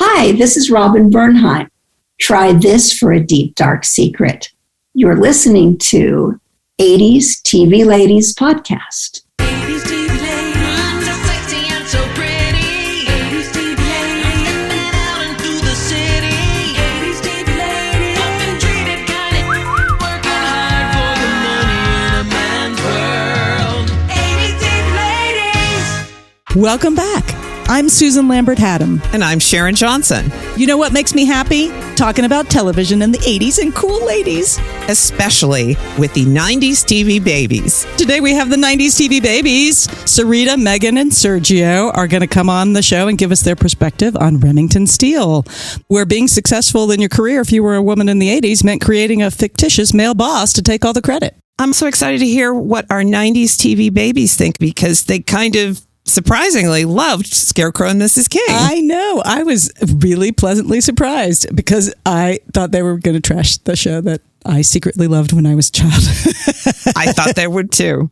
Hi, this is Robin Bernheim. Try this for a deep, dark secret. You're listening to 80s TV Ladies Podcast. 80s TV ladies, so sexy and so pretty. 80s TV ladies, living out into the city. 80s TV ladies, often treated kind of working hard for the money in a man's world. 80s TV ladies. Welcome back. I'm Susan Lambert-Haddam. And I'm Sharon Johnson. You know what makes me happy? Talking about television in the 80s and cool ladies. Especially with the 90s TV babies. Today we have the 90s TV babies. Serita, Megan, and Sergio are going to come on the show and give us their perspective on Remington Steele, where being successful in your career if you were a woman in the 80s meant creating a fictitious male boss to take all the credit. I'm so excited to hear what our 90s TV babies think because they kind of surprisingly loved Scarecrow and Mrs. King. I know. I was really pleasantly surprised because I thought they were going to trash the show that I secretly loved when I was a child. I thought they would too.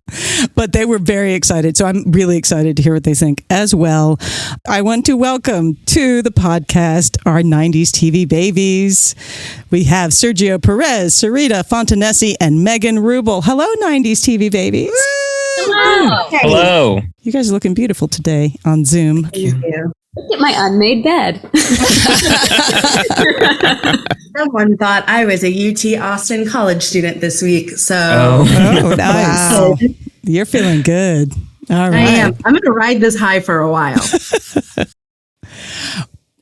But they were very excited. So I'm really excited to hear what they think as well. I want to welcome to the podcast our 90s TV babies. We have Sergio Perez, Serita Fontanesi, and Megan Rubble. Hello, 90s TV babies. Hello. Hello. You guys are looking beautiful today on Zoom. Thank you. Look at my unmade bed. Someone thought I was a UT Austin college student this week, so Oh, nice. Wow. You're feeling good. All right. I am. I'm going to ride this high for a while.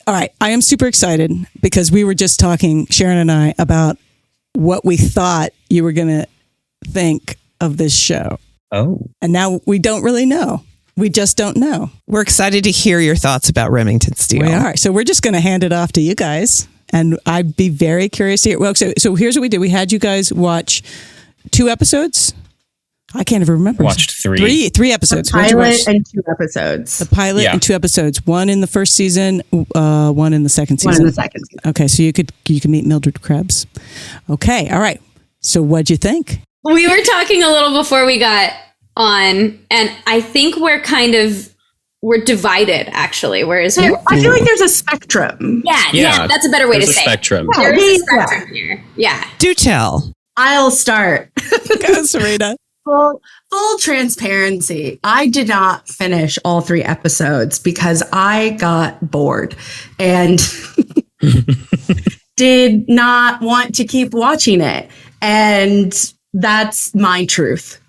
All right. I am super excited because we were just talking, Sharon and I, about what we thought you were going to think of this show. Oh. And now we don't really know. We just don't know. We're excited to hear your thoughts about Remington Steele. We are. So we're just going to hand it off to you guys. And I'd be very curious to hear. Well, so here's what we did. We had you guys watch 2 episodes. I can't even remember. Watched 3. 3 episodes. The pilot and 2 episodes. The pilot and 2 episodes. 1 in the first season, 1 in the second season. 1 in the second season. Okay, so you could meet Mildred Krebs. Okay, all right. So what'd you think? We were talking a little before we got on, and I think we're divided, actually. Whereas I feel like there's a spectrum. Yeah, that's a better way to say spectrum. it. There is a spectrum here. Yeah. Do tell. I'll start. Go, Serita. Full transparency. I did not finish all 3 episodes because I got bored and did not want to keep watching it. And that's my truth.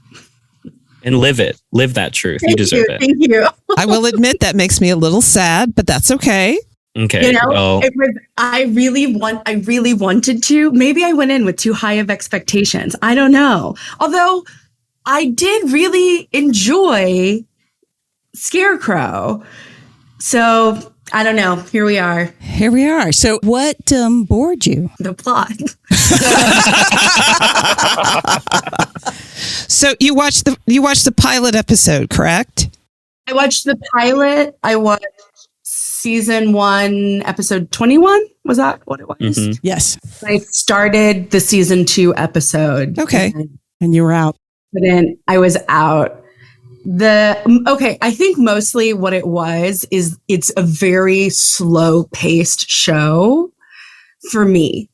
And live it. Live that truth. You deserve it. Thank you. I will admit that makes me a little sad, but that's okay. Okay. You know, well, I really wanted to. Maybe I went in with too high of expectations. I don't know. Although I did really enjoy Scarecrow. So I don't know. Here we are. Here we are. So what bored you? The plot. So you watched the pilot episode, correct? I watched the pilot. I watched season 1, episode 21. Was that what it was? Mm-hmm. Yes. I started the season 2 episode. Okay. And you were out. But then I was out. I think mostly what it was is it's a very slow paced show for me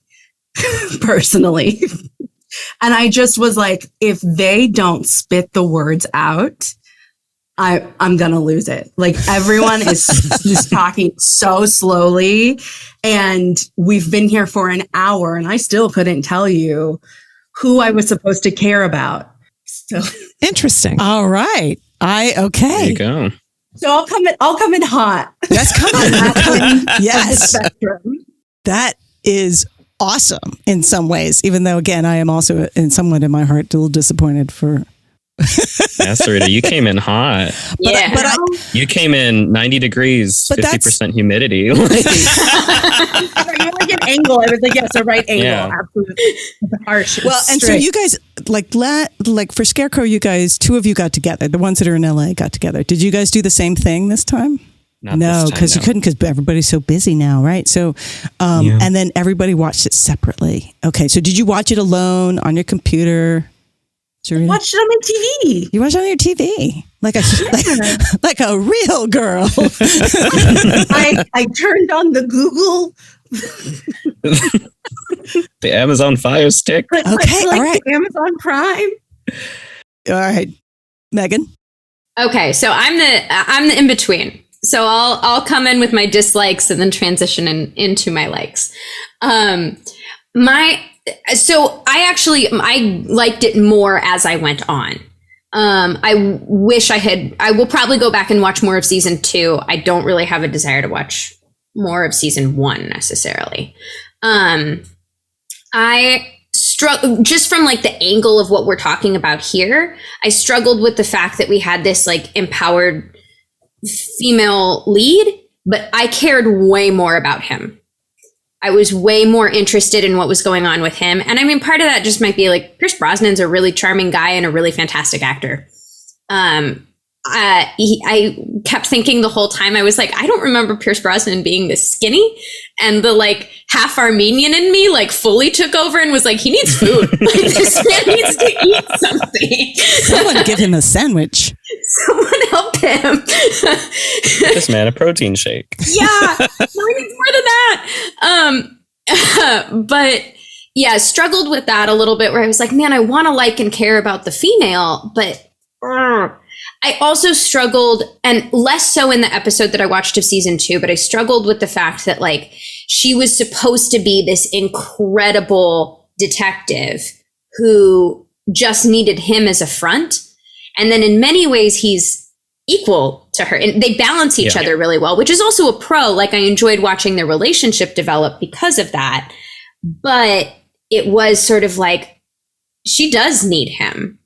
personally. And I just was like, if they don't spit the words out, I'm going to lose it. Like everyone is just talking so slowly and we've been here for an hour and I still couldn't tell you who I was supposed to care about. So Interesting. All right. Okay. there you go. So I'll come in hot. That's coming. Yes. Spectrum. That is awesome in some ways, even though, again, I am also somewhat in my heart a little disappointed for... Yeah, Serita, you came in hot. But You came in 90 degrees, But 50% humidity. You're like an angle. I was like, yes, a right angle. Yeah. Absolutely. Harsh. Well, and so you guys, like for Scarecrow, you guys, 2 of you got together. The ones that are in LA got together. Did you guys do the same thing this time? No, because you couldn't, because everybody's so busy now, right? So, and then everybody watched it separately. Okay, so did you watch it alone on your computer? Serita? Watched it on my TV. You watch it on your TV like a real girl. I turned on the Google. The Amazon Fire Stick. Okay, all right. the Amazon Prime. All right, Megan. Okay, so I'm the in between. So I'll come in with my dislikes and then transition into my likes. I liked it more as I went on. I will probably go back and watch more of season 2. I don't really have a desire to watch more of season 1 necessarily. I struggle just from like the angle of what we're talking about here. I struggled with the fact that we had this like empowered female lead, but I cared way more about him. I was way more interested in what was going on with him. And I mean, part of that just might be like Pierce Brosnan's a really charming guy and a really fantastic actor. I kept thinking the whole time, I was like, I don't remember Pierce Brosnan being this skinny. And the like half Armenian in me like fully took over and was like, he needs food. Like, this man needs to eat something. Someone give him a sandwich. Someone help him. This man a protein shake. Yeah, no, he needs more than that. But yeah, struggled with that a little bit where I was like, man, I want to like and care about the female, but I also struggled, and less so in the episode that I watched of season 2, but I struggled with the fact that like she was supposed to be this incredible detective who just needed him as a front. And then in many ways, he's equal to her. And they balance each other really well, which is also a pro. Like I enjoyed watching their relationship develop because of that. But it was sort of like, she does need him.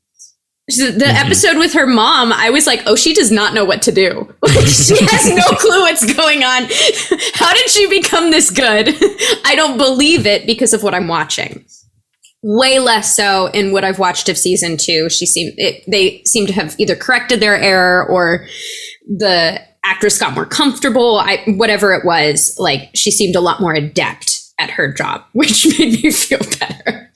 So the episode with her mom, I was like, oh, she does not know what to do. Like, she has no clue what's going on. How did she become this good? I don't believe it because of what I'm watching. Way less so in what I've watched of season 2. They seem to have either corrected their error or the actress got more comfortable. Whatever it was, like she seemed a lot more adept at her job, which made me feel better.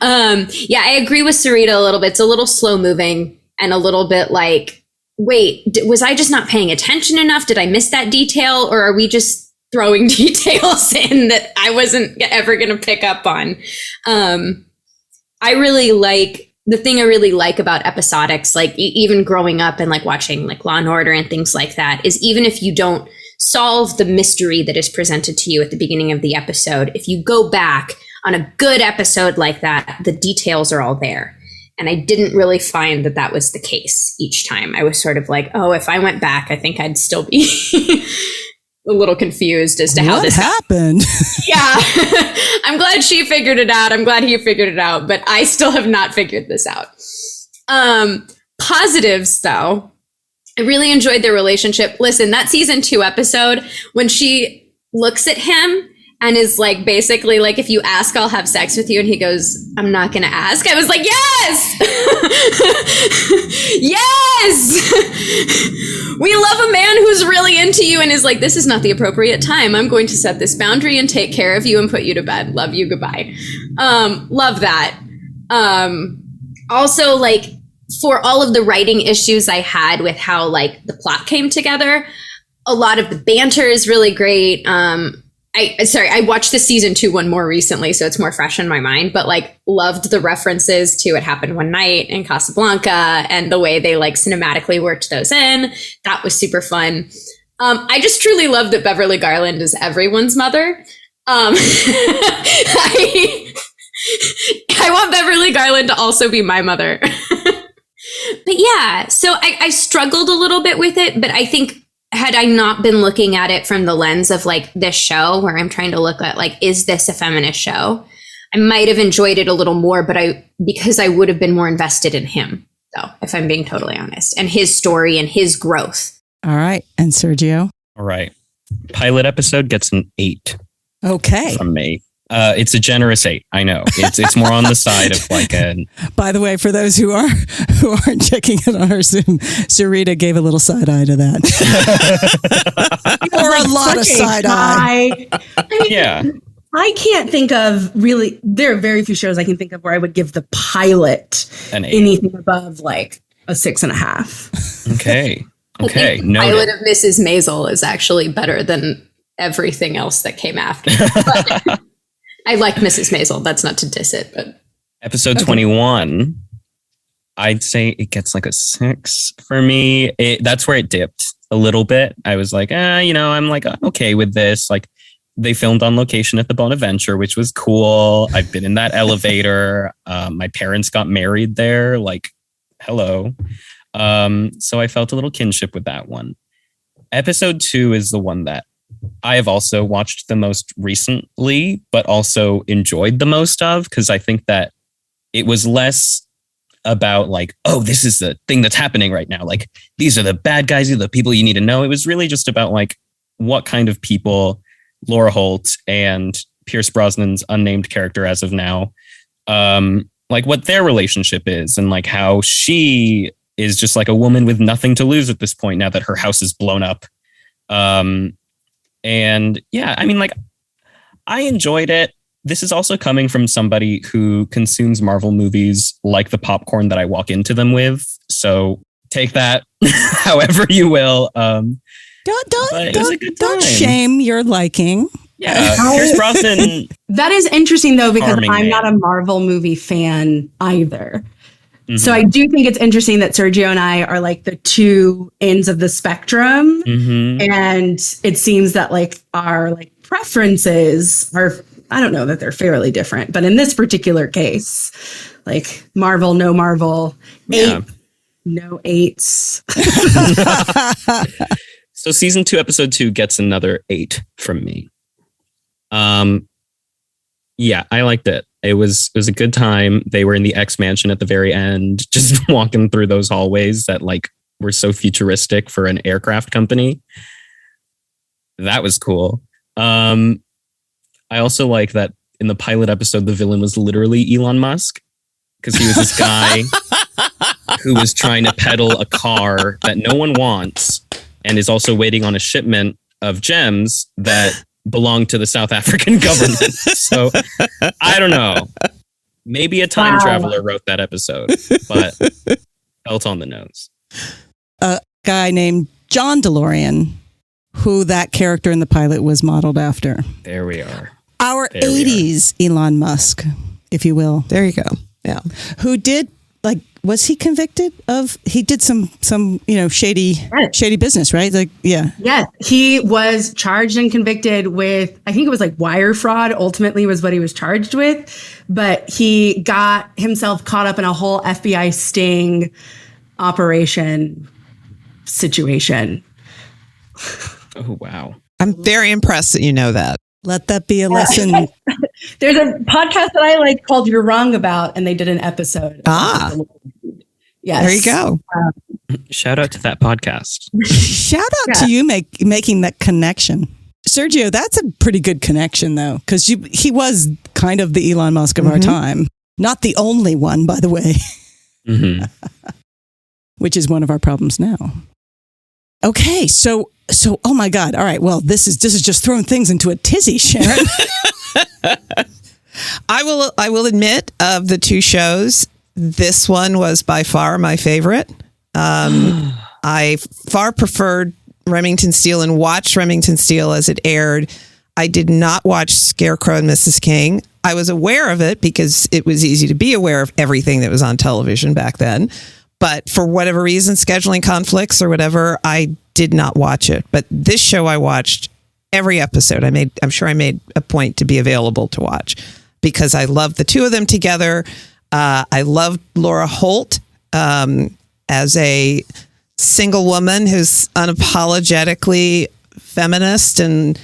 Yeah, I agree with Serita a little bit. It's a little slow moving and a little bit like, wait, was I just not paying attention enough? Did I miss that detail? Or are we just throwing details in that I wasn't ever going to pick up on? I really like, the thing I really like about episodics, like even growing up and like watching like Law and Order and things like that, is even if you don't solve the mystery that is presented to you at the beginning of the episode, if you go back on a good episode like that, the details are all there. And I didn't really find that that was the case each time. I was sort of like, oh, if I went back, I think I'd still be a little confused as to how this happened. Yeah. I'm glad she figured it out. I'm glad he figured it out, but I still have not figured this out. Positives though, I really enjoyed their relationship. Listen, that season 2 episode, when she looks at him and is like, basically like, if you ask, I'll have sex with you. And he goes, I'm not going to ask. I was like, yes, yes. We love a man who's really into you and is like, this is not the appropriate time. I'm going to set this boundary and take care of you and put you to bed. Love you. Goodbye. Love that. Also, like, for all of the writing issues I had with how like the plot came together, a lot of the banter is really great. I watched the season 2 one more recently, so it's more fresh in my mind, but like loved the references to It Happened One Night and Casablanca and the way they like cinematically worked those in. That was super fun. I just truly love that Beverly Garland is everyone's mother. I want Beverly Garland to also be my mother. But yeah, so I struggled a little bit with it, but I think had I not been looking at it from the lens of like this show where I'm trying to look at like, is this a feminist show? I might have enjoyed it a little more, but because I would have been more invested in him though, if I'm being totally honest, and his story and his growth. All right. And Sergio? All right. Pilot episode gets an 8. Okay. From me. It's a generous 8. I know. It's more on the side of like a. By the way, for those who aren't checking it on our Zoom, Serita gave a little side eye to that, or a lot of side eye. Yeah. I can't think of really, there are very few shows I can think of where I would give the pilot An 8. anything above like a 6.5. Okay. I Okay. think the Noted. pilot of Mrs. Maisel is actually better than everything else that came after. But I like Mrs. Maisel. That's not to diss it, but Episode 21, I'd say it gets like a 6 for me. That's where it dipped a little bit. I was like, I'm like, I'm okay with this. Like, they filmed on location at the Bonaventure, which was cool. I've been in that elevator. My parents got married there. Like, hello. So I felt a little kinship with that one. Episode 2 is the one that I have also watched the most recently, but also enjoyed the most of, because I think that it was less about like, oh, this is the thing that's happening right now. Like, these are the bad guys, these are the people you need to know. It was really just about like what kind of people Laura Holt and Pierce Brosnan's unnamed character as of now, like what their relationship is, and like how she is just like a woman with nothing to lose at this point now that her house is blown up. And yeah, I mean, like, I enjoyed it. This is also coming from somebody who consumes Marvel movies like the popcorn that I walk into them with. So take that however you will. Don't shame your liking. Yeah, Pierce Brosnan. That is interesting though, because Charming I'm man. not a Marvel movie fan either. Mhm. So I do think it's interesting that Sergio and I are like the two ends of the spectrum. Mhm. And it seems that like our like preferences are, I don't know that they're fairly different, but in this particular case, like Marvel, no Marvel, Yeah. 8, no 8s. So season 2, episode 2 gets another 8 from me. Yeah, I liked it. It was a good time. They were in the X Mansion at the very end, just walking through those hallways that like were so futuristic for an aircraft company. That was cool. I also like that in the pilot episode, the villain was literally Elon Musk, because he was this guy who was trying to peddle a car that no one wants and is also waiting on a shipment of gems that belong to the South African government. So I don't know. Maybe a time traveler wrote that episode, but felt on the nose. A guy named John DeLorean, who that character in the pilot was modeled after. There we are. Our There we 80s Elon Musk, if you will. There you go. Yeah. Who did, like, was he convicted of, he did some shady business, right? Like, yeah. Yes, he was charged and convicted with, I think it was like wire fraud, ultimately was what he was charged with. But he got himself caught up in a whole FBI sting operation situation. Oh, wow. I'm very impressed that you know that. Let that be a lesson. There's a podcast that I like called You're Wrong About, and they did an episode. Yes. There you go. Shout out to that podcast. Shout out to you making that connection. Sergio, that's a pretty good connection, though, because he was kind of the Elon Musk of our time. Not the only one, by the way, which is one of our problems now. Okay, so oh my God! All right, well, this is just throwing things into a tizzy, Sharon. I will admit, of the two shows, this one was by far my favorite. I far preferred Remington Steele and watched Remington Steele as it aired. I did not watch Scarecrow and Mrs. King. I was aware of it because it was easy to be aware of everything that was on television back then. But for whatever reason, scheduling conflicts or whatever, I did not watch it. But this show I watched every episode. I'm sure I made a point to be available to watch because I love the two of them together. I love Laura Holt as a single woman who's unapologetically feminist and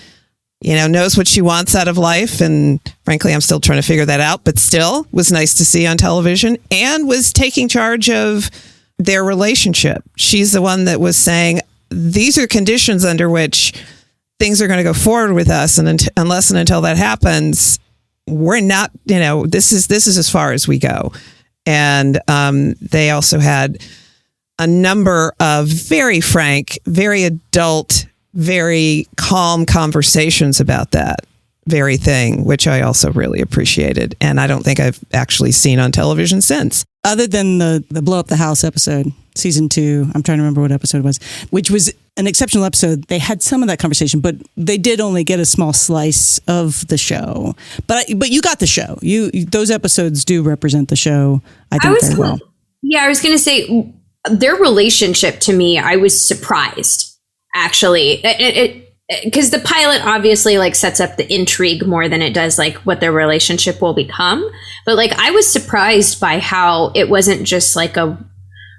knows what she wants out of life. And frankly, I'm still trying to figure that out, but still was nice to see on television and was taking charge of their relationship. She's the one that was saying, these are conditions under which things are going to go forward with us. And unless and until that happens, we're not, this is as far as we go. And they also had a number of very frank, very adult, very calm conversations about that. very thing, which I also really appreciated. And I don't think I've actually seen on television since. Other than the blow up the house episode, season 2, I'm trying to remember what episode it was, which was an exceptional episode. They had some of that conversation, but they did only get a small slice of the show. But you got the show. Those episodes do represent the show, I think, very well. Yeah, I was going to say their relationship to me, I was surprised, actually. Because the pilot obviously like sets up the intrigue more than it does like what their relationship will become. But like I was surprised by how it wasn't just like a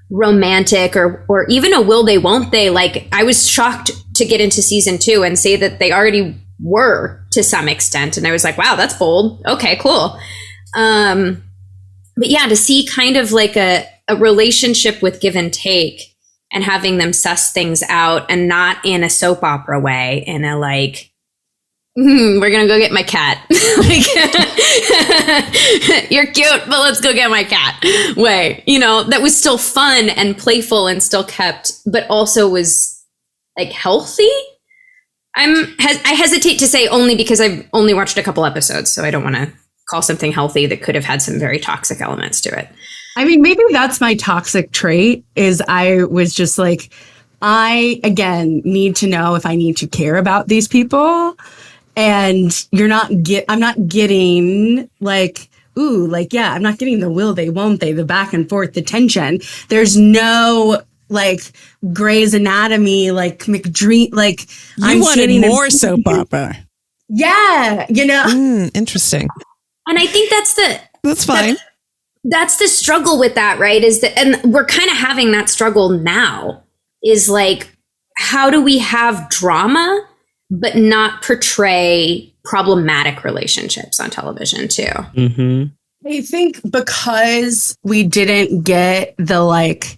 romantic or even a will they won't they. Like I was shocked to get into season 2 and say that they already were to some extent. And I was like, wow, that's bold. Okay, cool. But yeah, to see kind of like a relationship with give and take, and having them suss things out, and not in a soap opera way, in a like, we're gonna go get my cat. Like, you're cute, but let's go get my cat way. You know, that was still fun and playful and still kept, but also was like healthy. I hesitate to say only because I've only watched a couple episodes, so I don't want to call something healthy that could have had some very toxic elements to it. I mean, maybe that's my toxic trait, is I was just like, I, again, need to know if I need to care about these people. And I'm not getting like, ooh, like, yeah, I'm not getting the will they, won't they, the back and forth, the tension. There's no like Grey's Anatomy, like McDream, like you wanted more soap opera. Yeah, you know. Interesting. And I think that's fine. That's the struggle with that, right? Is that, and we're kind of having that struggle now, is like, how do we have drama, but not portray problematic relationships on television too? Mm-hmm. I think because we didn't get the like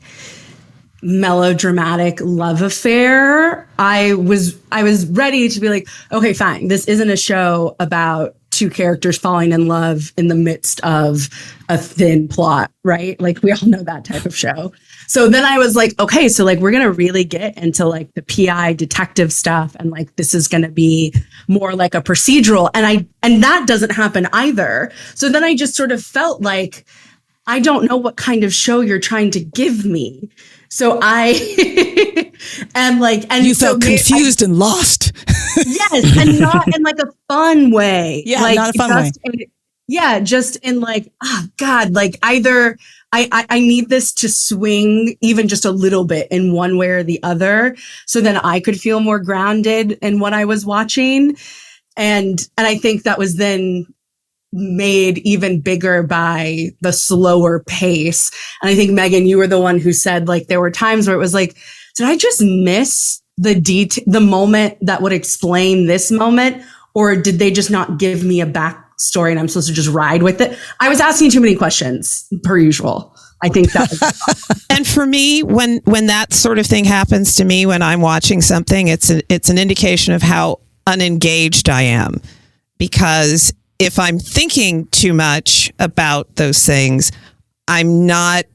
melodramatic love affair, I was ready to be like, okay, fine. This isn't a show about two characters falling in love in the midst of a thin plot, right? Like we all know that type of show. So then I was like, okay, so like we're going to really get into like the PI detective stuff, and like this is going to be more like a procedural, and that doesn't happen either. So then I just sort of felt like I don't know what kind of show you're trying to give me. So I am like, and you felt confused and lost. Yes, and not in like a fun way. Yeah, like, not a fun way. Just in like, oh God, like either I need this to swing even just a little bit in one way or the other, so then I could feel more grounded in what I was watching. And I think that was then made even bigger by the slower pace. And I think, Megan, you were the one who said like there were times where it was like, did I just miss the moment that would explain this moment? Or did they just not give me a backstory and I'm supposed to just ride with it? I was asking too many questions, per usual. I think that was And for me, when that sort of thing happens to me when I'm watching something, it's an indication of how unengaged I am. Because if I'm thinking too much about those things, I'm not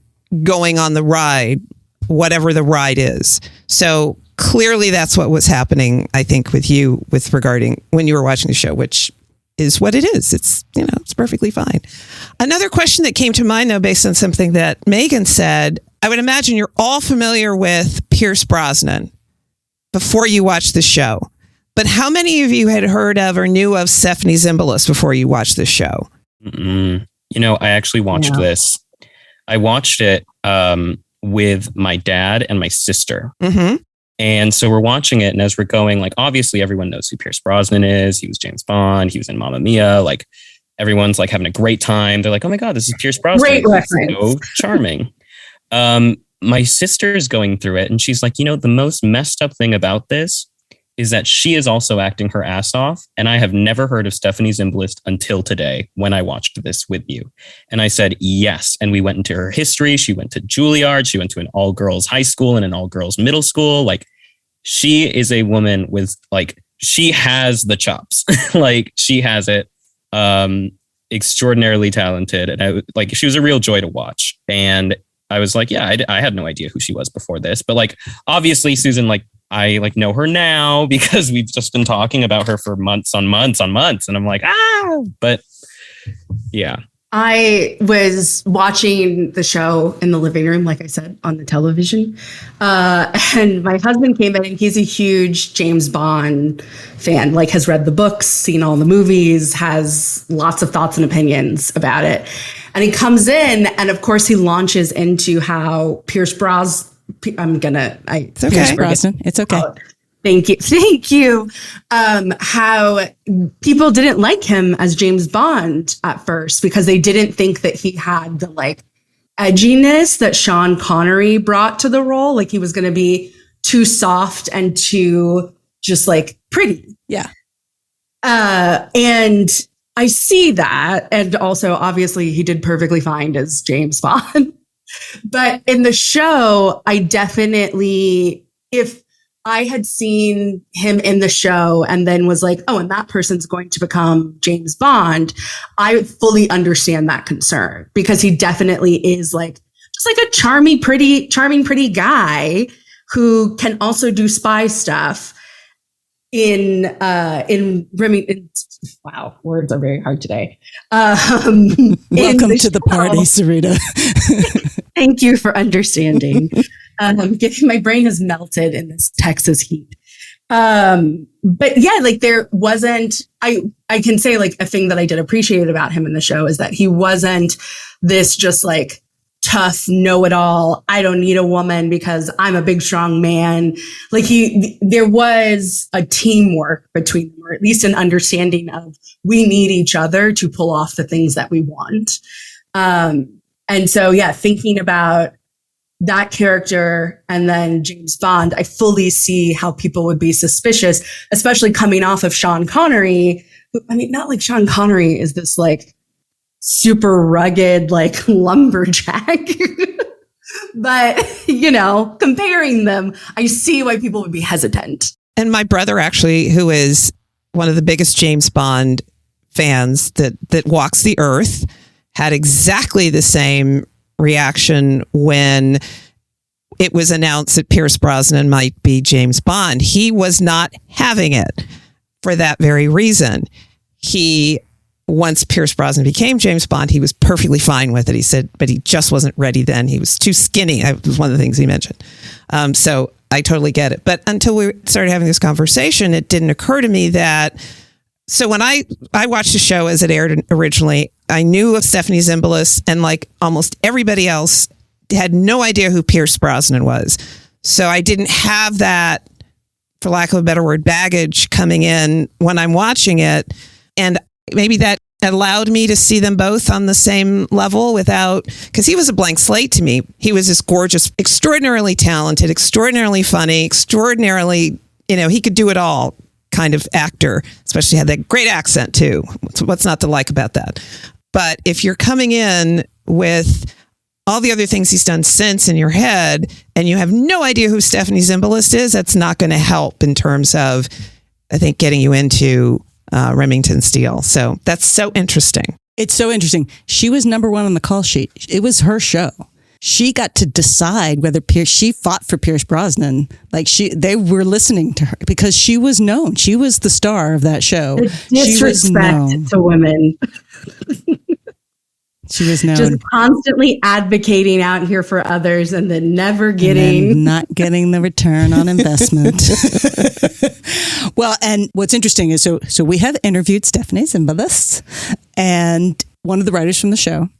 going on the ride, whatever the ride is. So clearly that's what was happening, I think, with you with regarding when you were watching the show, which is what it is. It's, it's perfectly fine. Another question that came to mind, though, based on something that Megan said, I would imagine you're all familiar with Pierce Brosnan before you watched the show. But how many of you had heard of or knew of Efrem Zimbalist before you watched this show? I actually watched this. I watched it with my dad and my sister. Mm-hmm. And so we're watching it. And as we're going, like, obviously everyone knows who Pierce Brosnan is. He was James Bond. He was in Mamma Mia. Like, everyone's like having a great time. They're like, oh my God, this is Pierce Brosnan. Great reference. So charming. My sister's going through it. And she's like, the most messed up thing about this is that she is also acting her ass off. And I have never heard of Efrem Zimbalist until today when I watched this with you. And I said, yes. And we went into her history. She went to Juilliard. She went to an all-girls high school and an all-girls middle school. Like, she is a woman with, like, she has the chops. Like, she has it. Extraordinarily talented. And she was a real joy to watch. And I was like, yeah, I had no idea who she was before this. But like, obviously, Susan, like, I like know her now because we've just been talking about her for months on months on months. And I'm like, but yeah. I was watching the show in the living room, like I said, on the television. And my husband came in and he's a huge James Bond fan, like has read the books, seen all the movies, has lots of thoughts and opinions about it. And he comes in and of course he launches into how Pierce Brosnan, It's okay. Pierce Brosnan. It's okay. Thank you. How people didn't like him as James Bond at first because they didn't think that he had the like edginess that Sean Connery brought to the role. Like he was going to be too soft and too just like pretty. Yeah. And I see that. And also, obviously, he did perfectly fine as James Bond. But in the show, I definitely, if I had seen him in the show and then was like, oh, and that person's going to become James Bond, I fully understand that concern because he definitely is like, just like a charming, pretty guy who can also do spy stuff in Remington. Wow, words are very hard today. Welcome to the party, Serita. Thank you for understanding. My brain has melted in this Texas heat. But yeah, like there wasn't, I can say like a thing that I did appreciate about him in the show is that he wasn't this just like tough know-it-all. I don't need a woman because I'm a big, strong man. Like there was a teamwork between them, or at least an understanding of we need each other to pull off the things that we want. And so, yeah, thinking about that character and then James Bond, I fully see how people would be suspicious, especially coming off of Sean Connery. I mean, not like Sean Connery is this like super rugged, like lumberjack, but you know, comparing them, I see why people would be hesitant. And my brother actually, who is one of the biggest James Bond fans that walks the earth, had exactly the same reaction when it was announced that Pierce Brosnan might be James Bond. He was not having it for that very reason. Once Pierce Brosnan became James Bond, he was perfectly fine with it. He said, but he just wasn't ready then. He was too skinny. That was one of the things he mentioned. So I totally get it. But until we started having this conversation, it didn't occur to me that. So when I watched the show as it aired originally, I knew of Stephanie Zimbalist, and like almost everybody else had no idea who Pierce Brosnan was. So I didn't have that, for lack of a better word, baggage coming in when I'm watching it. And maybe that allowed me to see them both on the same level because he was a blank slate to me. He was this gorgeous, extraordinarily talented, extraordinarily funny, extraordinarily, he could do it all kind of actor, especially had that great accent too. What's not to like about that? But if you're coming in with all the other things he's done since in your head and you have no idea who Stephanie Zimbalist is, that's not going to help in terms of, I think, getting you into Remington Steele. So that's so interesting. It's so interesting. She was number one on the call sheet. It was her show. She got to decide whether she fought for Pierce Brosnan. Like they were listening to her because she was known. She was the star of that show. Disrespect to women. She was known. Just constantly advocating out here for others and then never getting. Not getting the return on investment. Well, and what's interesting is, so we have interviewed Stephanie Zimbalist and one of the writers from the show.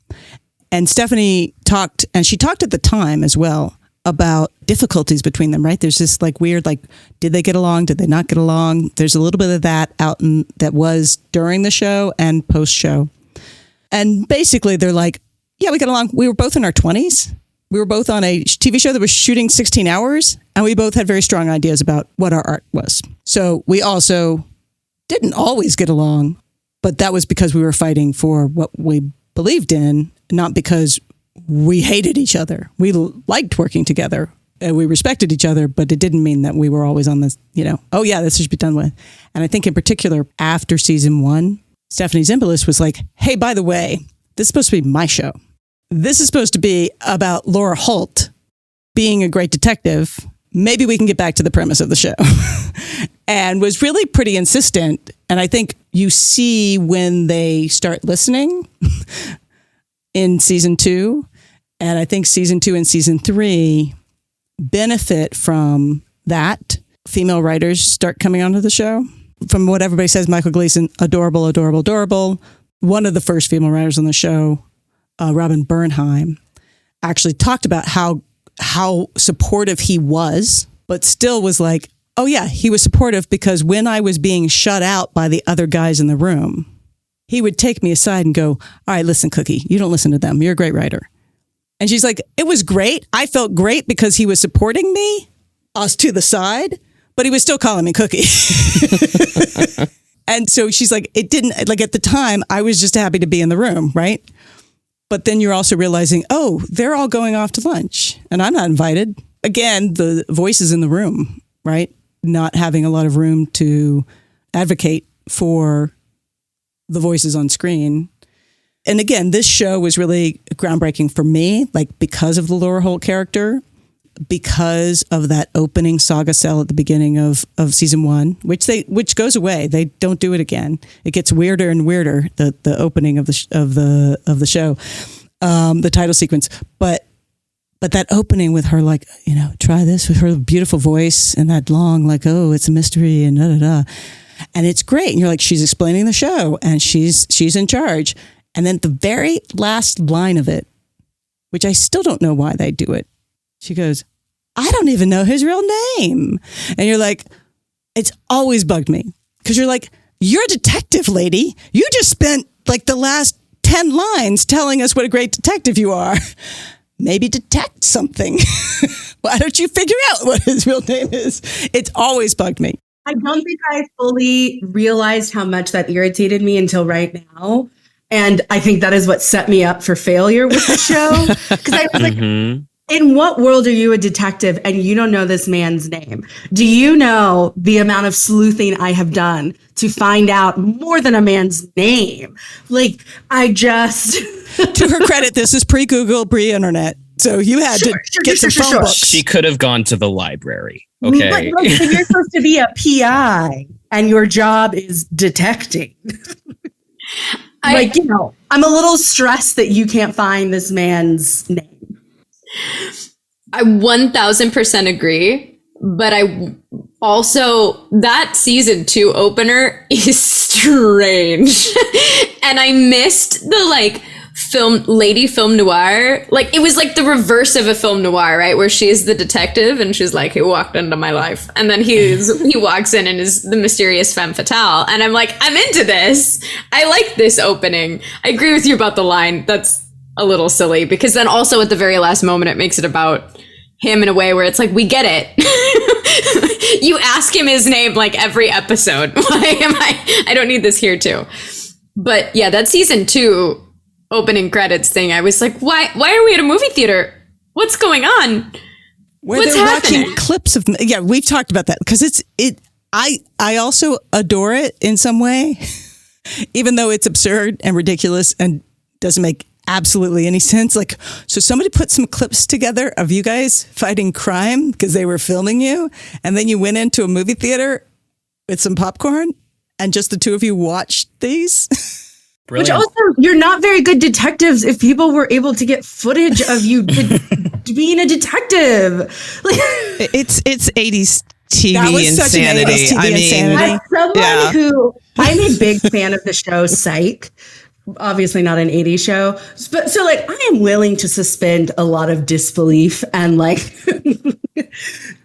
And Stephanie talked at the time as well about difficulties between them, right? There's this like weird, like, did they get along? Did they not get along? There's a little bit of that that was during the show and post show. And basically they're like, yeah, we get along. We were both in our 20s. We were both on a TV show that was shooting 16 hours. And we both had very strong ideas about what our art was. So we also didn't always get along, but that was because we were fighting for what we believed in, not because we hated each other. We liked working together and we respected each other, but it didn't mean that we were always on this, oh yeah, this should be done with. And I think in particular, after season 1, Stephanie Zimbalist was like, hey, by the way, this is supposed to be my show. This is supposed to be about Laura Holt being a great detective maybe we can get back to the premise of the show. And was really pretty insistent. And I think you see when they start listening in season 2. And I think season 2 and season 3 benefit from that. Female writers start coming onto the show. From what everybody says, Michael Gleason, adorable, adorable, adorable. One of the first female writers on the show, Robin Bernheim, actually talked about how supportive he was, but still was like, oh yeah, he was supportive because when I was being shut out by the other guys in the room, he would take me aside and go, all right, listen, Cookie, you don't listen to them. You're a great writer. And she's like, it was great. I felt great because he was supporting me, us to the side, but he was still calling me Cookie. And so she's like, it didn't, like at the time, I was just happy to be in the room, right? But then you're also realizing, oh, they're all going off to lunch and I'm not invited. Again, the voices in the room, right? Not having a lot of room to advocate for the voices on screen. And again, this show was really groundbreaking for me, like because of the Laura Holt character, because of that opening saga cell at the beginning of season 1, which goes away. They don't do it again. It gets weirder and weirder, the opening of the show, the title sequence. But that opening with her, like, you know, try this, with her beautiful voice and that long, like, oh, it's a mystery and da-da-da. And it's great. And you're like, she's explaining the show and she's in charge. And then the very last line of it, which I still don't know why they do it. She goes, I don't even know his real name. And you're like, it's always bugged me. Because you're like, you're a detective, lady. You just spent like the last 10 lines telling us what a great detective you are. Maybe detect something. Why don't you figure out what his real name is? It's always bugged me. I don't think I fully realized how much that irritated me until right now. And I think that is what set me up for failure with the show. Because I was like, in what world are you a detective and you don't know this man's name? Do you know the amount of sleuthing I have done to find out more than a man's name? Like, I just... To her credit, this is pre-Google, pre-internet. So you had to get some phone books. She could have gone to the library. Okay. But you're supposed to be a PI and your job is detecting. You know, I'm a little stressed that you can't find this man's name. I 1000% agree, but I also, that season 2 opener is strange. And I missed the lady film noir. Like, it was like the reverse of a film noir, right? Where she is the detective and she's like, he walked into my life. And then he walks in and is the mysterious femme fatale. And I'm like, I'm into this. I like this opening. I agree with you about the line. That's a little silly because then also at the very last moment, it makes it about him in a way where it's like, we get it. You ask him his name like every episode. Why am I don't need this here too. But yeah, that season 2 opening credits thing, I was like, why are we at a movie theater? What's going on? What's happening? Watching clips of, yeah, we've talked about that because I also adore it in some way, even though it's absurd and ridiculous and doesn't make absolutely any sense. Like, so somebody put some clips together of you guys fighting crime because they were filming you, and then you went into a movie theater with some popcorn and just the two of you watched these. Brilliant. Which also, you're not very good detectives if people were able to get footage of you being a detective. Like, it's 80s TV That was such an insanity. 80s TV insanity. as someone who, I'm a big fan of the show Psych. Obviously not an 80s show. But so like, I am willing to suspend a lot of disbelief and like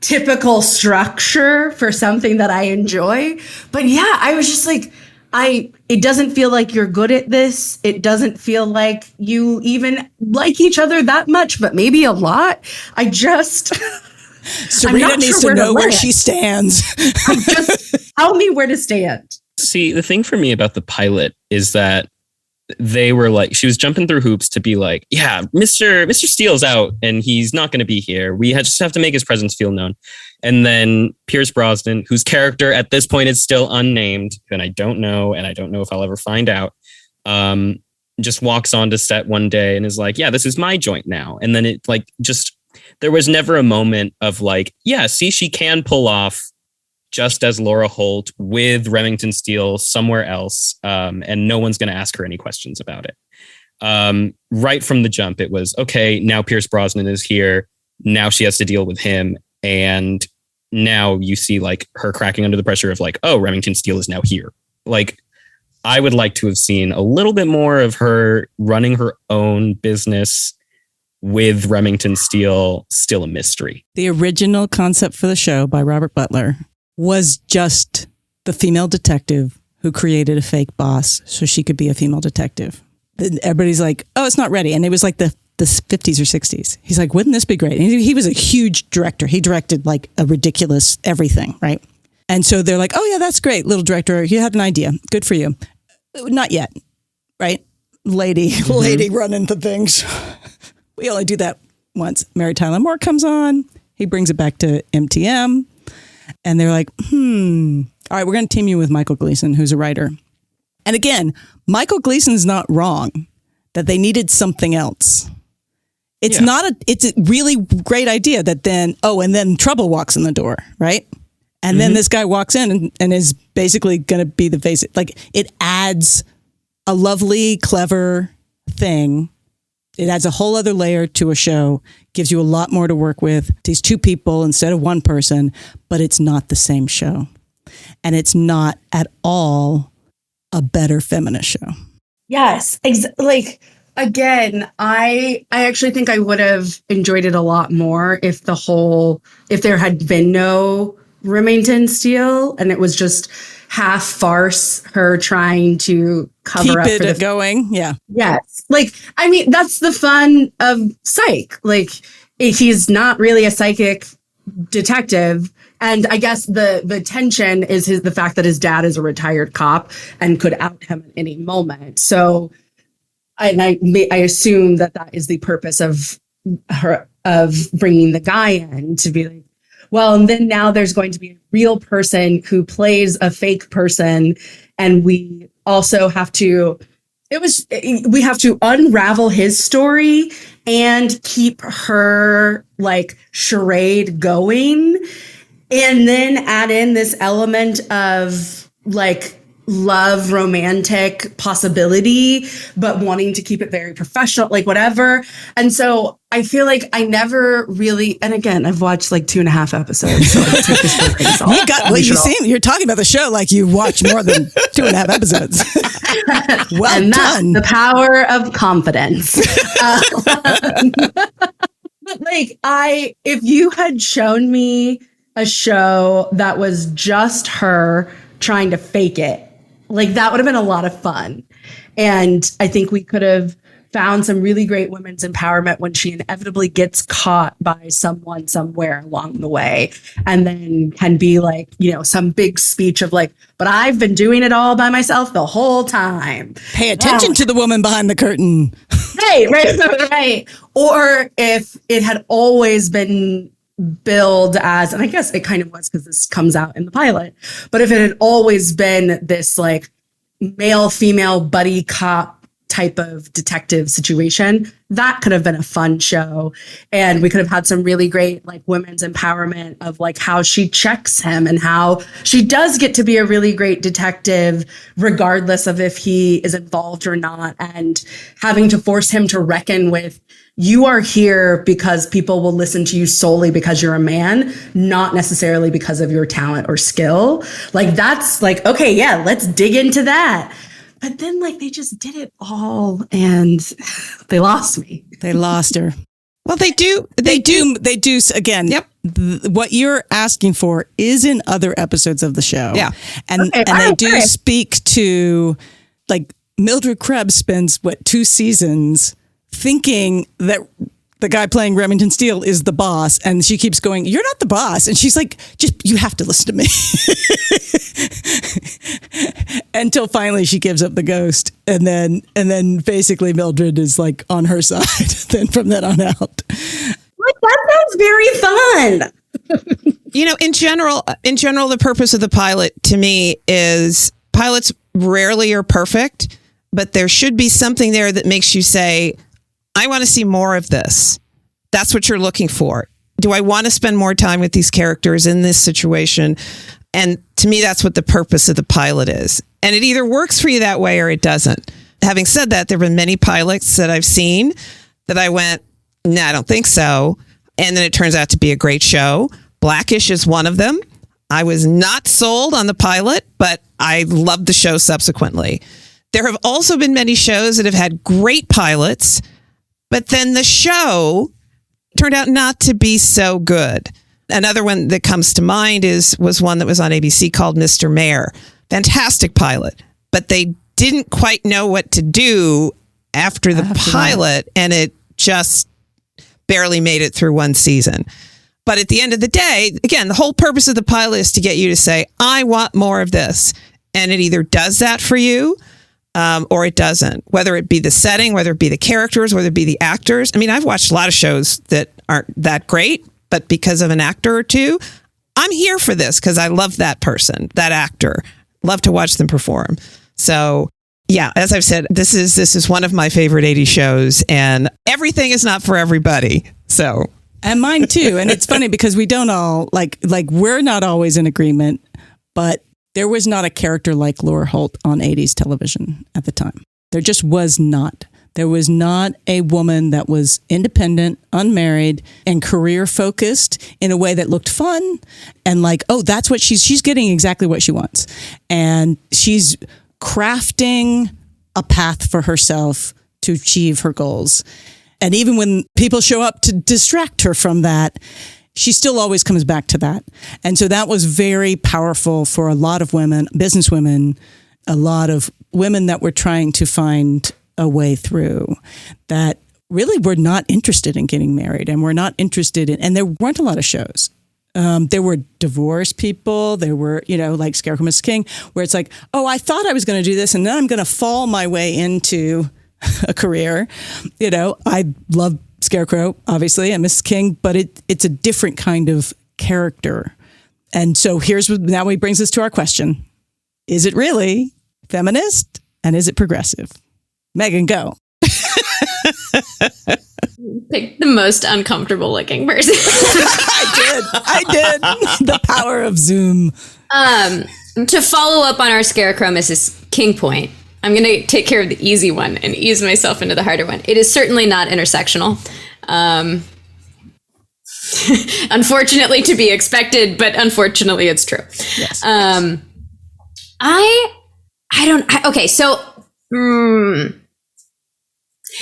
typical structure for something that I enjoy. But yeah, I was just like, it doesn't feel like you're good at this. It doesn't feel like you even like each other that much, but maybe a lot. I just... Serita needs to know where she stands. Just tell me where to stand. See, the thing for me about the pilot is that they were like, she was jumping through hoops to be like, yeah, Mr. Steele's out and he's not going to be here. We just have to make his presence feel known. And then Pierce Brosnan, whose character at this point is still unnamed, and I don't know if I'll ever find out, just walks onto set one day and is like, yeah, this is my joint now. And then it like just there was never a moment of like, yeah, see, she can pull off just as Laura Holt with Remington Steele somewhere else, and no one's going to ask her any questions about it. Right from the jump, it was, okay, now Pierce Brosnan is here. Now she has to deal with him. And now you see like her cracking under the pressure of like, oh, Remington Steele is now here. Like, I would like to have seen a little bit more of her running her own business with Remington Steele still a mystery. The original concept for the show by Robert Butler was just the female detective who created a fake boss so she could be a female detective. Then everybody's like, oh, it's not ready. And it was like the 50s or 60s. He's like, wouldn't this be great? And he was a huge director. He directed like a ridiculous everything, right? And so they're like, oh yeah, that's great. Little director, you had an idea. Good for you. Not yet, right? Lady running the things. We only do that once. Mary Tyler Moore comes on. He brings it back to MTM. And they're like, all right, we're going to team you with Michael Gleason, who's a writer. And again, Michael Gleason's not wrong that they needed something else. It's it's a really great idea that then, and then Trouble walks in the door, right? And then this guy walks in and is basically going to be the face. Like, it adds a lovely, clever thing. It adds a whole other layer to a show, gives you a lot more to work with. These two people instead of one person, but it's not the same show. And it's not at all a better feminist show. Yes. Again, I actually think I would have enjoyed it a lot more if there had been no Remington Steele and it was just half farce, her trying to cover up Keep for it going. Yeah. Yes. That's the fun of Psych. He's not really a psychic detective. And I guess the tension is the fact that his dad is a retired cop and could out him at any moment. So, and I assume that is the purpose of bringing the guy in to be like, well, and then now there's going to be a real person who plays a fake person. And we also have to unravel his story and keep her charade going. And then add in this element of love, romantic possibility, but wanting to keep it very professional, whatever. And so I feel like I never really, and again, I've watched 2.5 episodes, so I take this for a grain of salt. You're talking about the show like you watch more than 2.5 episodes. Well and done. That's the power of confidence. But if you had shown me a show that was just her trying to fake it, that would have been a lot of fun. And I think we could have found some really great women's empowerment when she inevitably gets caught by someone somewhere along the way and then can be some big speech of but I've been doing it all by myself the whole time. Pay attention to the woman behind the curtain. Right. Or if it had always been billed as, and I guess it kind of was because this comes out in the pilot, but if it had always been this male female buddy cop type of detective situation, that could have been a fun show. And we could have had some really great women's empowerment of how she checks him and how she does get to be a really great detective regardless of if he is involved or not, and having to force him to reckon with, you are here because people will listen to you solely because you're a man, not necessarily because of your talent or skill. That's okay, yeah, let's dig into that. But then they just did it all and they lost me. They lost her. Well, they do again. Yep. What you're asking for is in other episodes of the show. Yeah. And they do speak to Mildred Krebs spends 2 seasons thinking that the guy playing Remington Steele is the boss, and she keeps going, you're not the boss. And she's like, you have to listen to me. Until finally she gives up the ghost. And then basically Mildred is on her side. Then from then on out. That sounds very fun. In general, the purpose of the pilot to me is pilots rarely are perfect, but there should be something there that makes you say, I want to see more of this. That's what you're looking for. Do I want to spend more time with these characters in this situation? And to me, that's what the purpose of the pilot is. And it either works for you that way or it doesn't. Having said that, there have been many pilots that I've seen that I went, no, I don't think so. And then it turns out to be a great show. Blackish is one of them. I was not sold on the pilot, but I loved the show subsequently. There have also been many shows that have had great pilots, but then the show turned out not to be so good. Another one that comes to mind was one that was on ABC called Mr. Mayor. Fantastic pilot, but they didn't quite know what to do after the pilot, and it just barely made it through one season. But at the end of the day, again, the whole purpose of the pilot is to get you to say, I want more of this. And it either does that for you or it doesn't, whether it be the setting, whether it be the characters, whether it be the actors. I mean, I've watched a lot of shows that aren't that great, but because of an actor or two, I'm here for this because I love that person, that actor. Love to watch them perform. So yeah, as I've said, this is one of my favorite 80s shows, and everything is not for everybody. So. And mine too. And it's funny because we don't all like we're not always in agreement, but there was not a character like Laura Holt on 80s television at the time. There just was not. There was not a woman that was independent, unmarried, and career focused in a way that looked fun and like, oh, that's what she's getting exactly what she wants. And she's crafting a path for herself to achieve her goals. And even when people show up to distract her from that, she still always comes back to that. And so that was very powerful for a lot of women, business women, a lot of women that were trying to find a way through, that really were not interested in getting married and were not interested in, and there weren't a lot of shows. There were divorced people. There were, like Scarecrow, Mrs. King, where it's like, oh, I thought I was going to do this and then I'm going to fall my way into a career. I love Scarecrow, obviously, and Mrs. King, but it's a different kind of character. And so now he brings us to our question. Is it really feminist and is it progressive? Megan, go. Pick the most uncomfortable looking person. I did. The power of Zoom. To follow up on our Scarecrow, Mrs. King point, I'm going to take care of the easy one and ease myself into the harder one. It is certainly not intersectional. Unfortunately to be expected, but unfortunately it's true. Yes. Okay, so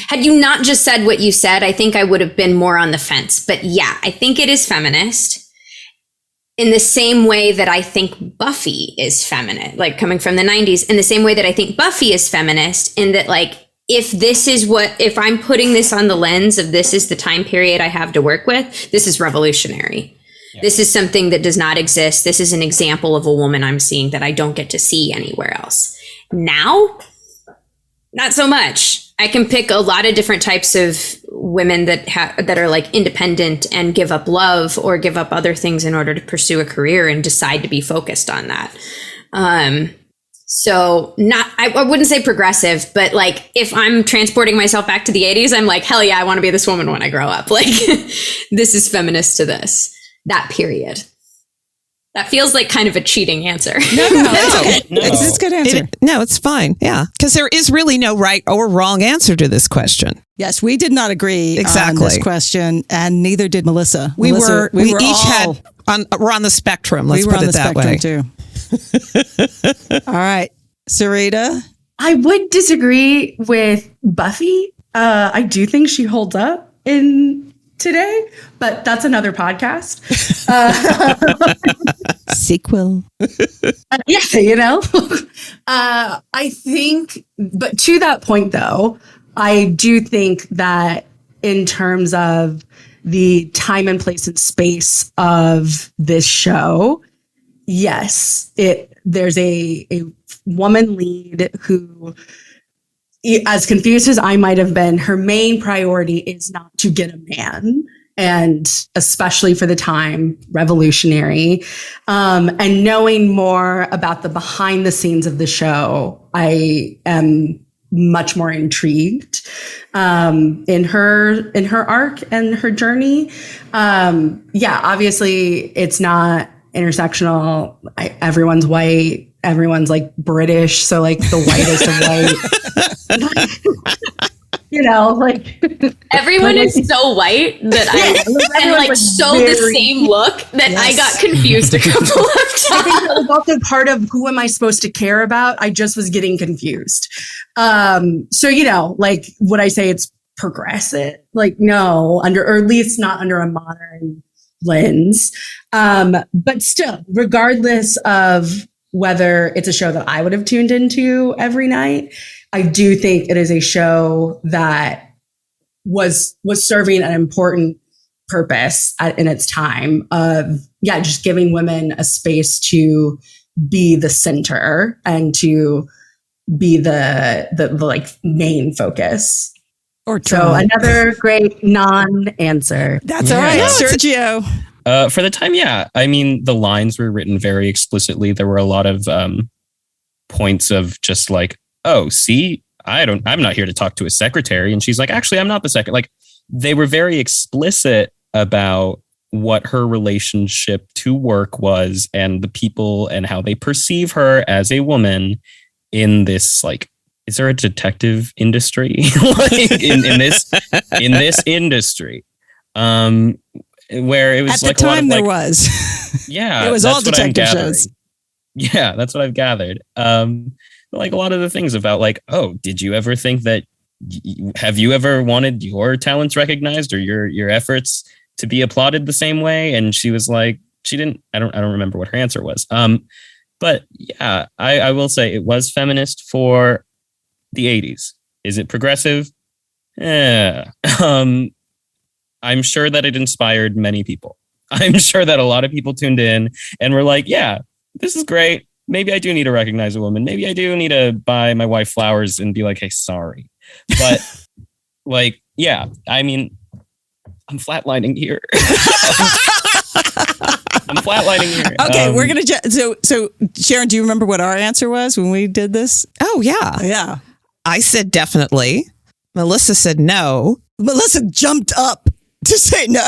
had you not just said what you said, I think I would have been more on the fence. But yeah, I think it is feminist in the same way that I think Buffy is feminist, like coming from the 90s, in the same way that I think Buffy is feminist, in that like, if I'm putting this on the lens of this is the time period I have to work with, this is revolutionary. Yeah. This is something that does not exist. This is an example of a woman I'm seeing that I don't get to see anywhere else. Now, not so much. I can pick a lot of different types of women that are like independent and give up love or give up other things in order to pursue a career and decide to be focused on that. So I wouldn't say progressive, but like if I'm transporting myself back to the 80s, I'm like, hell yeah, I want to be this woman when I grow up. Like this is feminist to that period. That feels like kind of a cheating answer. No, it's okay. It's a good answer. It's fine. Yeah. Because there is really no right or wrong answer to this question. Yes, we did not agree exactly on this question, and neither did Melissa. We were on the spectrum. Let's put it that way. Too. All right. Sarita? I would disagree with Buffy. I do think she holds up in today, but that's another podcast. Sequel. I think, but to that point though, I do think that in terms of the time and place and space of this show, yes, there's a woman lead who, as confused as I might have been, her main priority is not to get a man, and especially for the time, revolutionary. And knowing more about the behind the scenes of the show, I am much more intrigued. in her arc and her journey. Obviously it's not intersectional. Everyone's white. Everyone's like British. So like the whitest of white. Everyone is so white that and like so the same look that I got confused a couple of times. I think that was also part of who am I supposed to care about? I just was getting confused. Would I say it's progressive? Like, no, or at least not under a modern lens. But still, regardless of whether it's a show that I would have tuned into every night, I do think it is a show that was serving an important purpose in its time of, just giving women a space to be the center and to be the like main focus. So another great non-answer. That's all right, Sergio. For the time, I mean, the lines were written very explicitly. There were a lot of points of just like, oh, see, I'm not here to talk to a secretary. And she's like, actually, I'm not the secretary. Like, they were very explicit about what her relationship to work was and the people and how they perceive her as a woman in this, like, is there a detective industry like in this industry? Where it was at like the time there was. Yeah. It was all detective shows. Yeah, that's what I've gathered. Like a lot of the things about like, oh, did you ever think that have you ever wanted your talents recognized or your efforts to be applauded the same way? And she was like, she didn't, I don't remember what her answer was. But yeah, I will say it was feminist for the 80s. Is it progressive? Yeah. I'm sure that it inspired many people. I'm sure that a lot of people tuned in and were like, yeah, this is great. Maybe I do need to recognize a woman. Maybe I do need to buy my wife flowers and be like, hey, sorry. But like, yeah, I mean, I'm flatlining here. I'm flatlining here. Okay, we're going to... So, Sharon, do you remember what our answer was when we did this? Oh, yeah. Yeah. I said definitely. Melissa said no. Melissa jumped up to say no.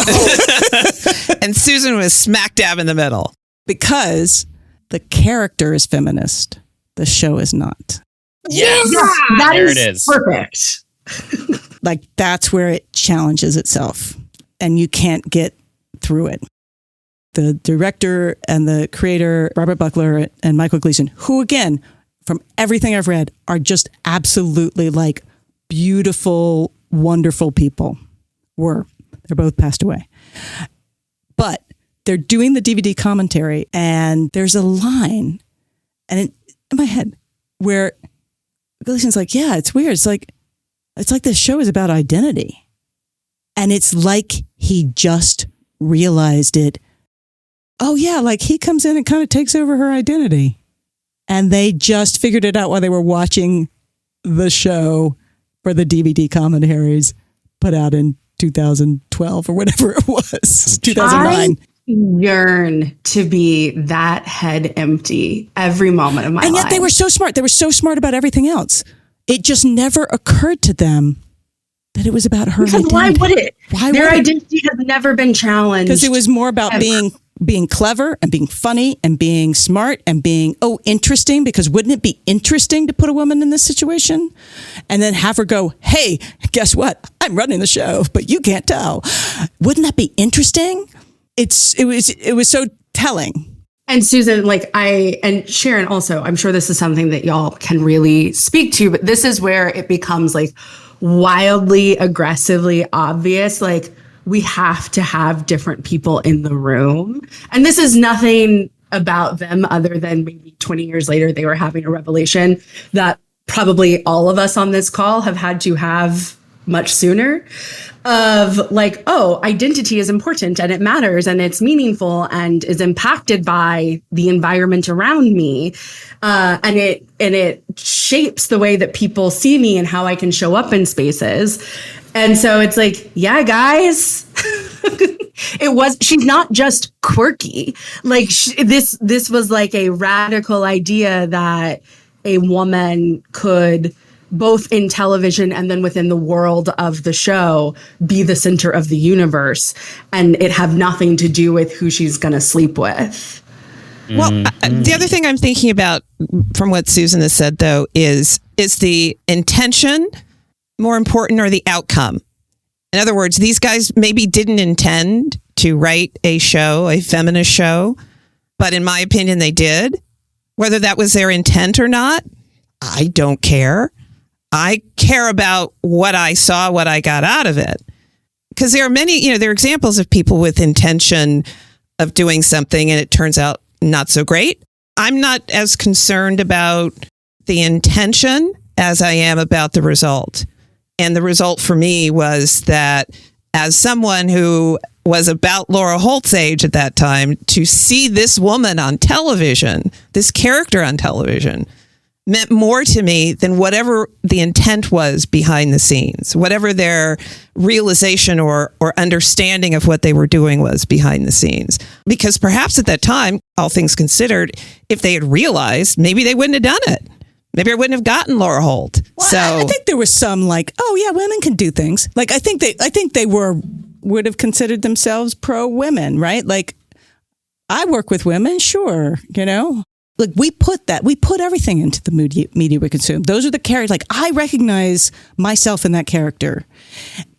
And Susan was smack dab in the middle. Because the character is feminist. The show is not. Yes. That there is it is. Perfect. Like, that's where it challenges itself. And you can't get through it. The director and the creator, Robert Buckler and Michael Gleason, who, again, from everything I've read, are just absolutely like beautiful, wonderful people. They're both passed away. But they're doing the DVD commentary, and there's a line, and in my head, where Gleason's like, yeah, it's weird. It's like this show is about identity. And it's like he just realized it. Oh, yeah, like he comes in and kind of takes over her identity. And they just figured it out while they were watching the show for the DVD commentaries put out in 2012 or whatever it was, 2009. I yearn to be that head empty every moment of my life. And yet they were so smart. They were so smart about everything else. It just never occurred to them that it was about her because identity. why would it? Why Their would it? identity has never been challenged. Because it was more about ever. being clever and being funny and being smart and being, interesting, because wouldn't it be interesting to put a woman in this situation and then have her go, hey, guess what? I'm running the show, but you can't tell. Wouldn't that be interesting? It was so telling. And Susan, and Sharon also, I'm sure this is something that y'all can really speak to, but this is where it becomes like wildly, aggressively obvious. Like, we have to have different people in the room. And this is nothing about them other than maybe 20 years later, they were having a revelation that probably all of us on this call have had to have much sooner, of like, oh, identity is important and it matters and it's meaningful and is impacted by the environment around me. And it shapes the way that people see me and how I can show up in spaces. And so it's like, yeah, guys, she's not just quirky. Like this was like a radical idea that a woman could both in television and then within the world of the show, be the center of the universe and it have nothing to do with who she's going to sleep with. Well, the other thing I'm thinking about from what Susan has said, though, is the intention more important or the outcome? In other words, these guys maybe didn't intend to write a show, a feminist show, but in my opinion, they did. Whether that was their intent or not, I don't care. I care about what I saw, what I got out of it. Because there are many, there are examples of people with intention of doing something and it turns out not so great. I'm not as concerned about the intention as I am about the result. And the result for me was that as someone who was about Laura Holt's age at that time, to see this woman on television, this character on television, meant more to me than whatever the intent was behind the scenes, whatever their realization or understanding of what they were doing was behind the scenes. Because perhaps at that time, all things considered, if they had realized, maybe they wouldn't have done it. Maybe I wouldn't have gotten Laura Holt. Well, so I think there was some like, oh yeah, women can do things. Like I think they would have considered themselves pro women, right? Like I work with women, sure, Like we put everything into the media we consume. Those are the characters. Like I recognize myself in that character,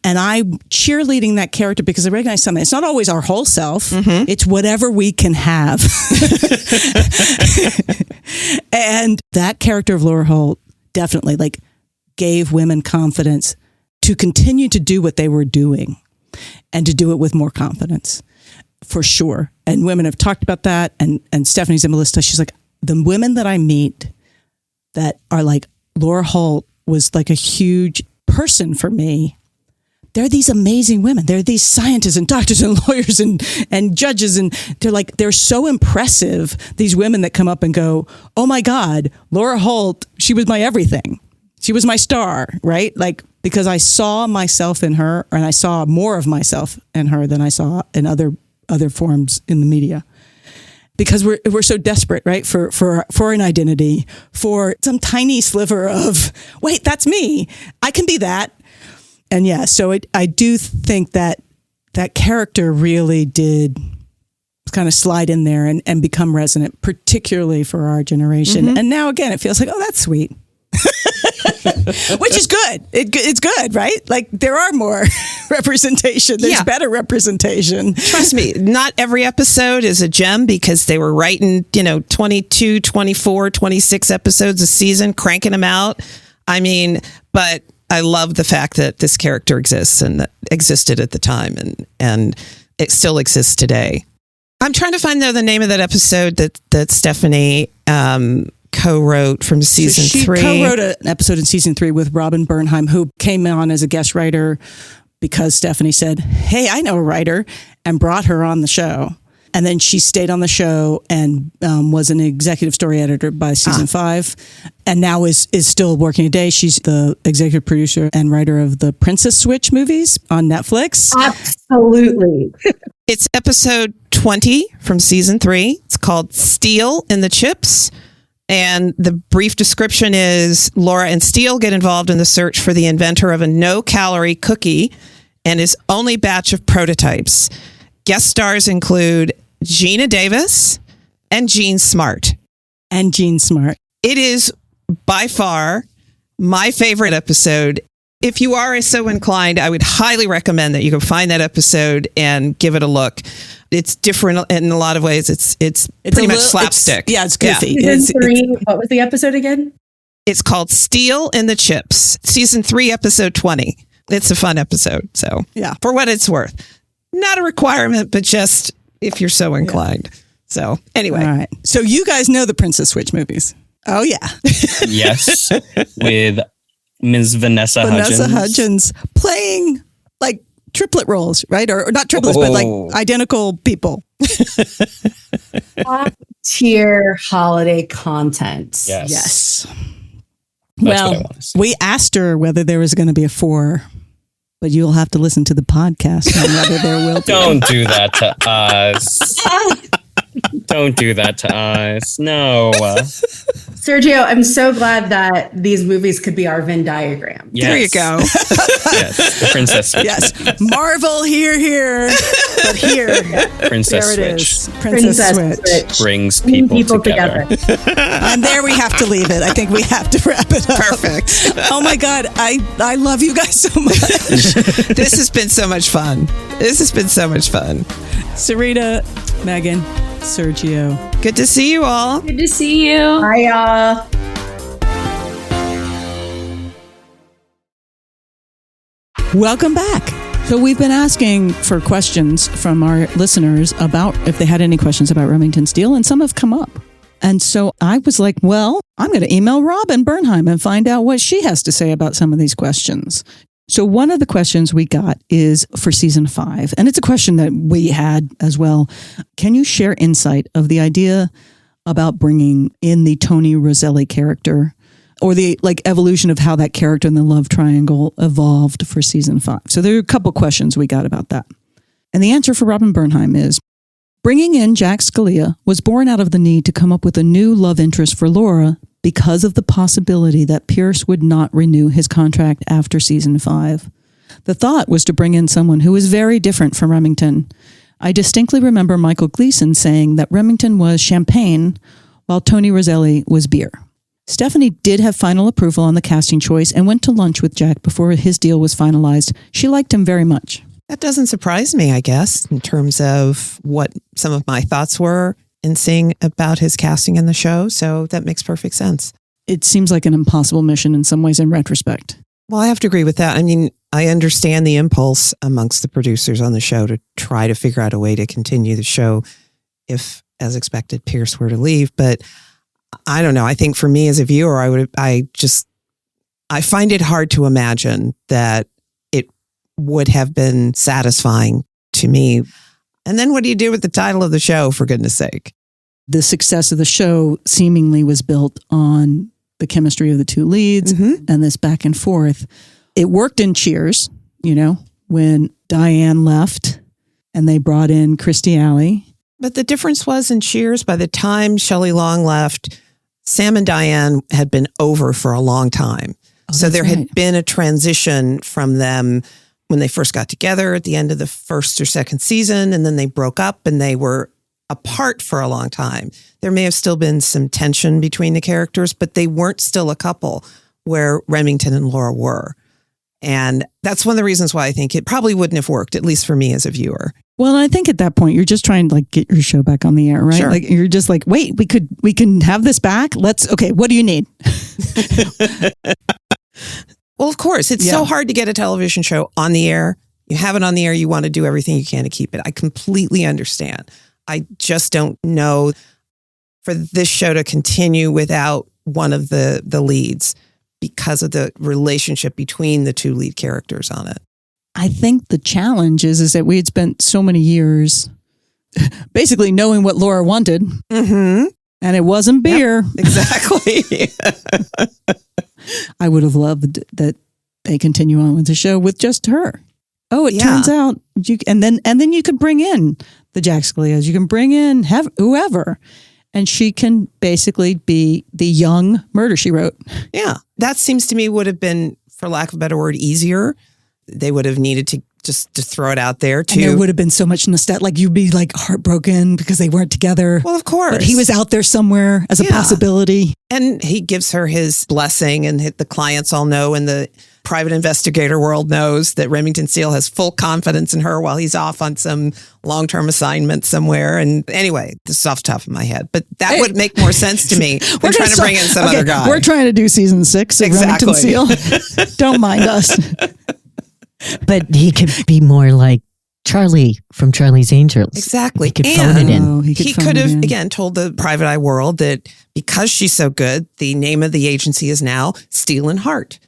and I'm cheerleading that character because I recognize something. It's not always our whole self. Mm-hmm. It's whatever we can have. And that character of Laura Holt definitely like gave women confidence to continue to do what they were doing and to do it with more confidence, for sure. And women have talked about that. And Stephanie Zimbalist, she's like, the women that I meet that are like Laura Holt was like a huge person for me. They're these amazing women. They're these scientists and doctors and lawyers and judges. And they're so impressive. These women that come up and go, oh my God, Laura Holt, she was my everything. She was my star, right? Like, because I saw myself in her and I saw more of myself in her than I saw in other forms in the media. Because we're so desperate, right? For an identity, for some tiny sliver of, wait, that's me. I can be that. And yeah, so I do think that character really did kind of slide in there and become resonant, particularly for our generation. Mm-hmm. And now again, it feels like, oh, that's sweet. Which is good. It's good, right? Like there are more representation. There's better representation. Trust me, not every episode is a gem because they were writing, 22, 24, 26 episodes a season, cranking them out. I mean, but I love the fact that this character exists and that existed at the time and it still exists today. I'm trying to find the name of that episode that Stephanie co-wrote from season 3. She co-wrote an episode in season 3 with Robin Bernheim, who came on as a guest writer because Stephanie said, hey, I know a writer, and brought her on the show. And then she stayed on the show and was an executive story editor by season 5, and now is still working today. She's the executive producer and writer of the Princess Switch movies on Netflix. Absolutely. It's episode 20 from season 3. It's called Steele in the Chips. And the brief description is Laura and Steele get involved in the search for the inventor of a no-calorie cookie and his only batch of prototypes. Guest stars include Gina Davis and Jean Smart. It is by far my favorite episode. If you are so inclined, I would highly recommend that you can find that episode and give it a look. It's different in a lot of ways. It's pretty much slapstick. It's goofy. Season 3, what was the episode again? It's called Steele in the Chips. Season 3, episode 20. It's a fun episode. So for what it's worth. Not a requirement, but just if you're so inclined. Yeah. So anyway. All right. So you guys know the Princess Switch movies. Oh, yeah. Yes. With Ms. Vanessa Hudgens playing like triplet roles, right? Or not triplets, but like identical people. Top tier holiday content. Yes. Well, we asked her whether there was going to be a 4. But you'll have to listen to the podcast on whether there will be. Don't do that to us. Don't do that to us. No. Sergio, I'm so glad that these movies could be our Venn diagram. Yes. There you go. Yes. The Princess Switch. Yes. Marvel here. But here. Princess There it Switch is. Princess Switch. brings Bring people together. And there we have to leave it. I think we have to wrap it up. Perfect. Oh my God. I love you guys so much. This has been so much fun. Serita, Megan, Sergio. Good to see you all. Good to see you. I Welcome back. So we've been asking for questions from our listeners about if they had any questions about Remington Steele, and some have come up. And so I was like, well, I'm going to email Robin Bernheim and find out what she has to say about some of these questions. So one of the questions we got is for season 5, and it's a question that we had as well. Can you share insight of the idea about bringing in the Tony Roselli character, or the evolution of how that character in the love triangle evolved for season 5? So there are a couple questions we got about that. And the answer for Robin Bernheim is, bringing in Jack Scalia was born out of the need to come up with a new love interest for Laura because of the possibility that Pierce would not renew his contract after season 5. The thought was to bring in someone who was very different from Remington. I distinctly remember Michael Gleason saying that Remington was champagne while Tony Roselli was beer. Stephanie did have final approval on the casting choice and went to lunch with Jack before his deal was finalized. She liked him very much. That doesn't surprise me, I guess, in terms of what some of my thoughts were in seeing about his casting in the show. So that makes perfect sense. It seems like an impossible mission in some ways in retrospect. Well, I have to agree with that. I mean, I understand the impulse amongst the producers on the show to try to figure out a way to continue the show if, as expected, Pierce were to leave. But I don't know. I think for me as a viewer, I find it hard to imagine that it would have been satisfying to me. And then what do you do with the title of the show, for goodness sake? The success of the show seemingly was built on the chemistry of the two leads and this back and forth. It worked in Cheers, when Diane left and they brought in Christy Alley. But the difference was in Cheers, by the time Shelley Long left, Sam and Diane had been over for a long time. So there had been a transition from them when they first got together at the end of the first or second season, and then they broke up and they were apart for a long time. There may have still been some tension between the characters, but they weren't still a couple where Remington and Laura were. And that's one of the reasons why I think it probably wouldn't have worked, at least for me as a viewer. Well, I think at that point, you're just trying to get your show back on the air, right? Sure. You're just like, wait, we can have this back. Okay, what do you need? Well, of course, it's so hard to get a television show on the air. You have it on the air. You want to do everything you can to keep it. I completely understand. I just don't know for this show to continue without one of the leads because of the relationship between the two lead characters on it. I think the challenge is that we had spent so many years basically knowing what Laura wanted. And it wasn't beer. Yep, exactly. I would have loved that they continue on with the show with just her. Oh, it turns out and then you could bring in the Jack Scalias. You can bring in whoever, and she can basically be the young Murder, She Wrote. Yeah, that seems to me would have been, for lack of a better word, easier. They would have needed to just to throw it out there too. And there would have been so much nostalgia. You'd be heartbroken because they weren't together. Well, of course. But he was out there somewhere as a possibility. And he gives her his blessing, and the clients all know, and the private investigator world knows that Remington Steele has full confidence in her while he's off on some long-term assignment somewhere. And anyway, this is off the top of my head, but that would make more sense to me than trying to bring in some other guy. We're trying to do season 6 of Remington Steele. Don't mind us. But he could be more like Charlie from Charlie's Angels. Exactly. He could phone it in. He could have, again, told the private eye world that because she's so good, the name of the agency is now Steele and Hart.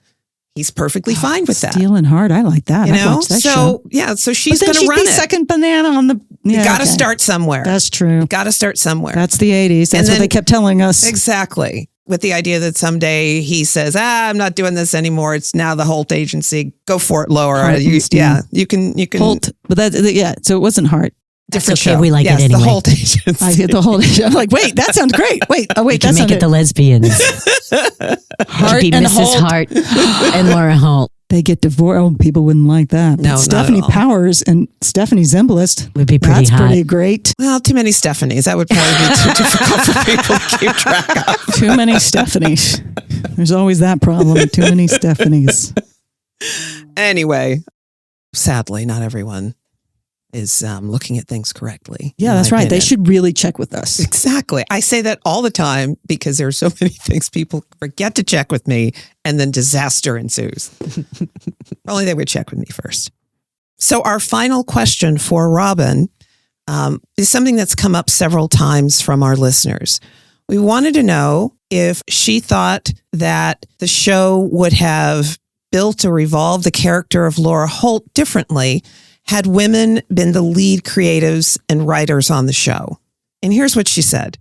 He's perfectly fine with that. Steele and Hart. I like that. I watched that show. Yeah, so she's going to run the it. second banana on the... You got to start somewhere. That's true. Got to start somewhere. That's the 80s. That's what they kept telling us. Exactly. With the idea that someday he says, I'm not doing this anymore. It's now the Holt agency. Go for it, Laura. You can. Holt. But so it wasn't Hart. Different okay, show. we like it yes, anyway. The Holt Agency. I get the whole. I'm like, wait, that sounds great. Wait, We that can make sounded it the lesbians. Hart Be and Mrs. Holt. Hart and Laura Holt They get divorced. Oh, people wouldn't like that. No, not Stephanie at all. Powers and Stephanie Zimbalist. would be pretty That's hot. pretty great. Well, too many Stephanies. That would probably be too difficult for people to keep track of. Too many Stephanies. There's always that problem. Too many Stephanies. Anyway, sadly, not everyone is looking at things correctly. Yeah, in that's my right. They opinion. should really check with us. Exactly. I say that all the time because there are so many things people forget to check with me and then disaster ensues. Only they would check with me first. So our final question for Robin is something that's come up several times from our listeners. We wanted to know if she thought that the show would have built or evolved the character of Laura Holt differently had women been the lead creatives and writers on the show. And here's what she said.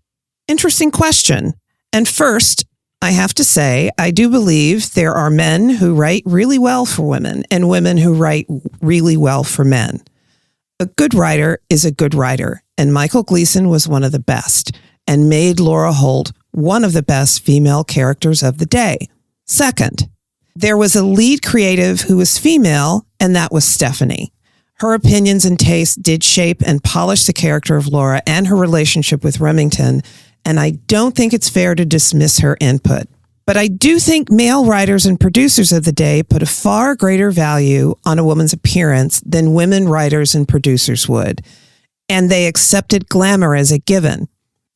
Interesting question. And first, I have to say, I do believe there are men who write really well for women and women who write really well for men. A good writer is a good writer, and Michael Gleason was one of the best and made Laura Holt one of the best female characters of the day. Second, there was a lead creative who was female, and that was Stephanie. Her opinions and tastes did shape and polish the character of Laura and her relationship with Remington, and I don't think it's fair to dismiss her input. But I do think male writers and producers of the day put a far greater value on a woman's appearance than women writers and producers would, and they accepted glamour as a given.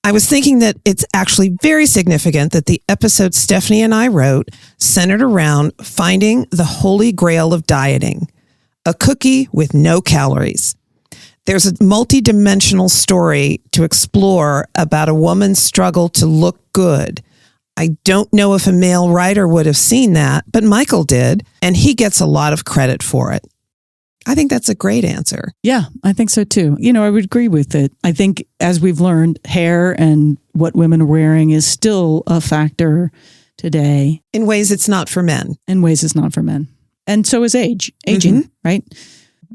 I was thinking that it's actually very significant that the episode Stephanie and I wrote centered around finding the holy grail of dieting. A cookie with no calories. There's a multi-dimensional story to explore about a woman's struggle to look good. I don't know if a male writer would have seen that, but Michael did, and he gets a lot of credit for it. I think that's a great answer. Yeah, I think so too. You know, I would agree with it. I think as we've learned, hair and what women are wearing is still a factor today. In ways it's not for men. In ways it's not for men. And so is aging, right?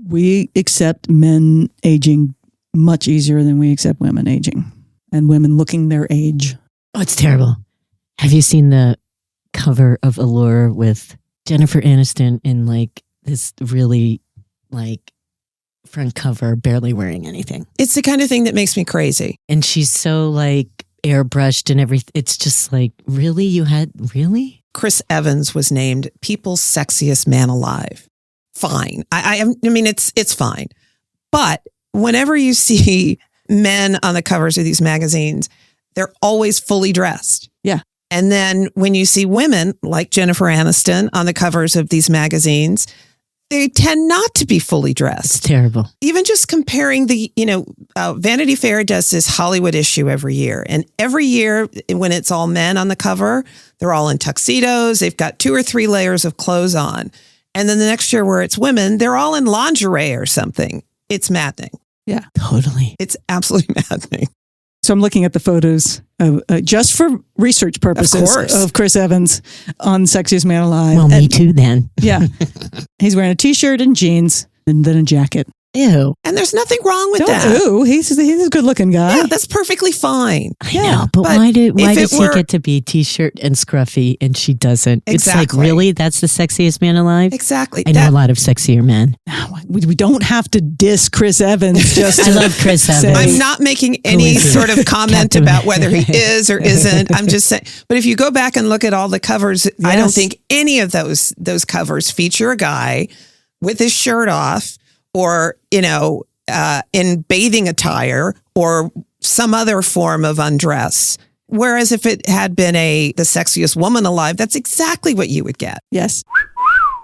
We accept men aging much easier than we accept women aging and women looking their age. Oh, it's terrible. Have you seen the cover of Allure with Jennifer Aniston in like this really like front cover, barely wearing anything? It's the kind of thing that makes me crazy. And she's so like airbrushed and everything. It's just like, really? Chris Evans was named People's Sexiest Man Alive. Fine. I mean, it's fine. But whenever you see men on the covers of these magazines, they're always fully dressed. Yeah. And then when you see women like Jennifer Aniston on the covers of these magazines, they tend not to be fully dressed. It's terrible. Even just comparing Vanity Fair does this Hollywood issue every year. And every year when it's all men on the cover, they're all in tuxedos. They've got 2 or 3 layers of clothes on. And then the next year where it's women, they're all in lingerie or something. It's maddening. Yeah. Totally. It's absolutely maddening. So I'm looking at the photos of, just for research purposes of Chris Evans on Sexiest Man Alive. Well, me too then. Yeah. He's wearing a t-shirt and jeans and then a jacket. Ew. And there's nothing wrong with that. Ooh, he's a good looking guy. Yeah, that's perfectly fine. I know, but but why does he were- get to be t-shirt and scruffy and she doesn't? It's like, Exactly. really? That's the sexiest man alive? Exactly. I know a lot of sexier men. We don't have to diss Chris Evans just I love Chris Evans. I'm not making any is he? sort of comment Captain- about whether he is or isn't. I'm just saying. But if you go back and look at all the covers, I don't Yes. think any of those covers feature a guy with his shirt off or, in bathing attire or some other form of undress. Whereas if it had been the sexiest woman alive, that's exactly what you would get. Yes.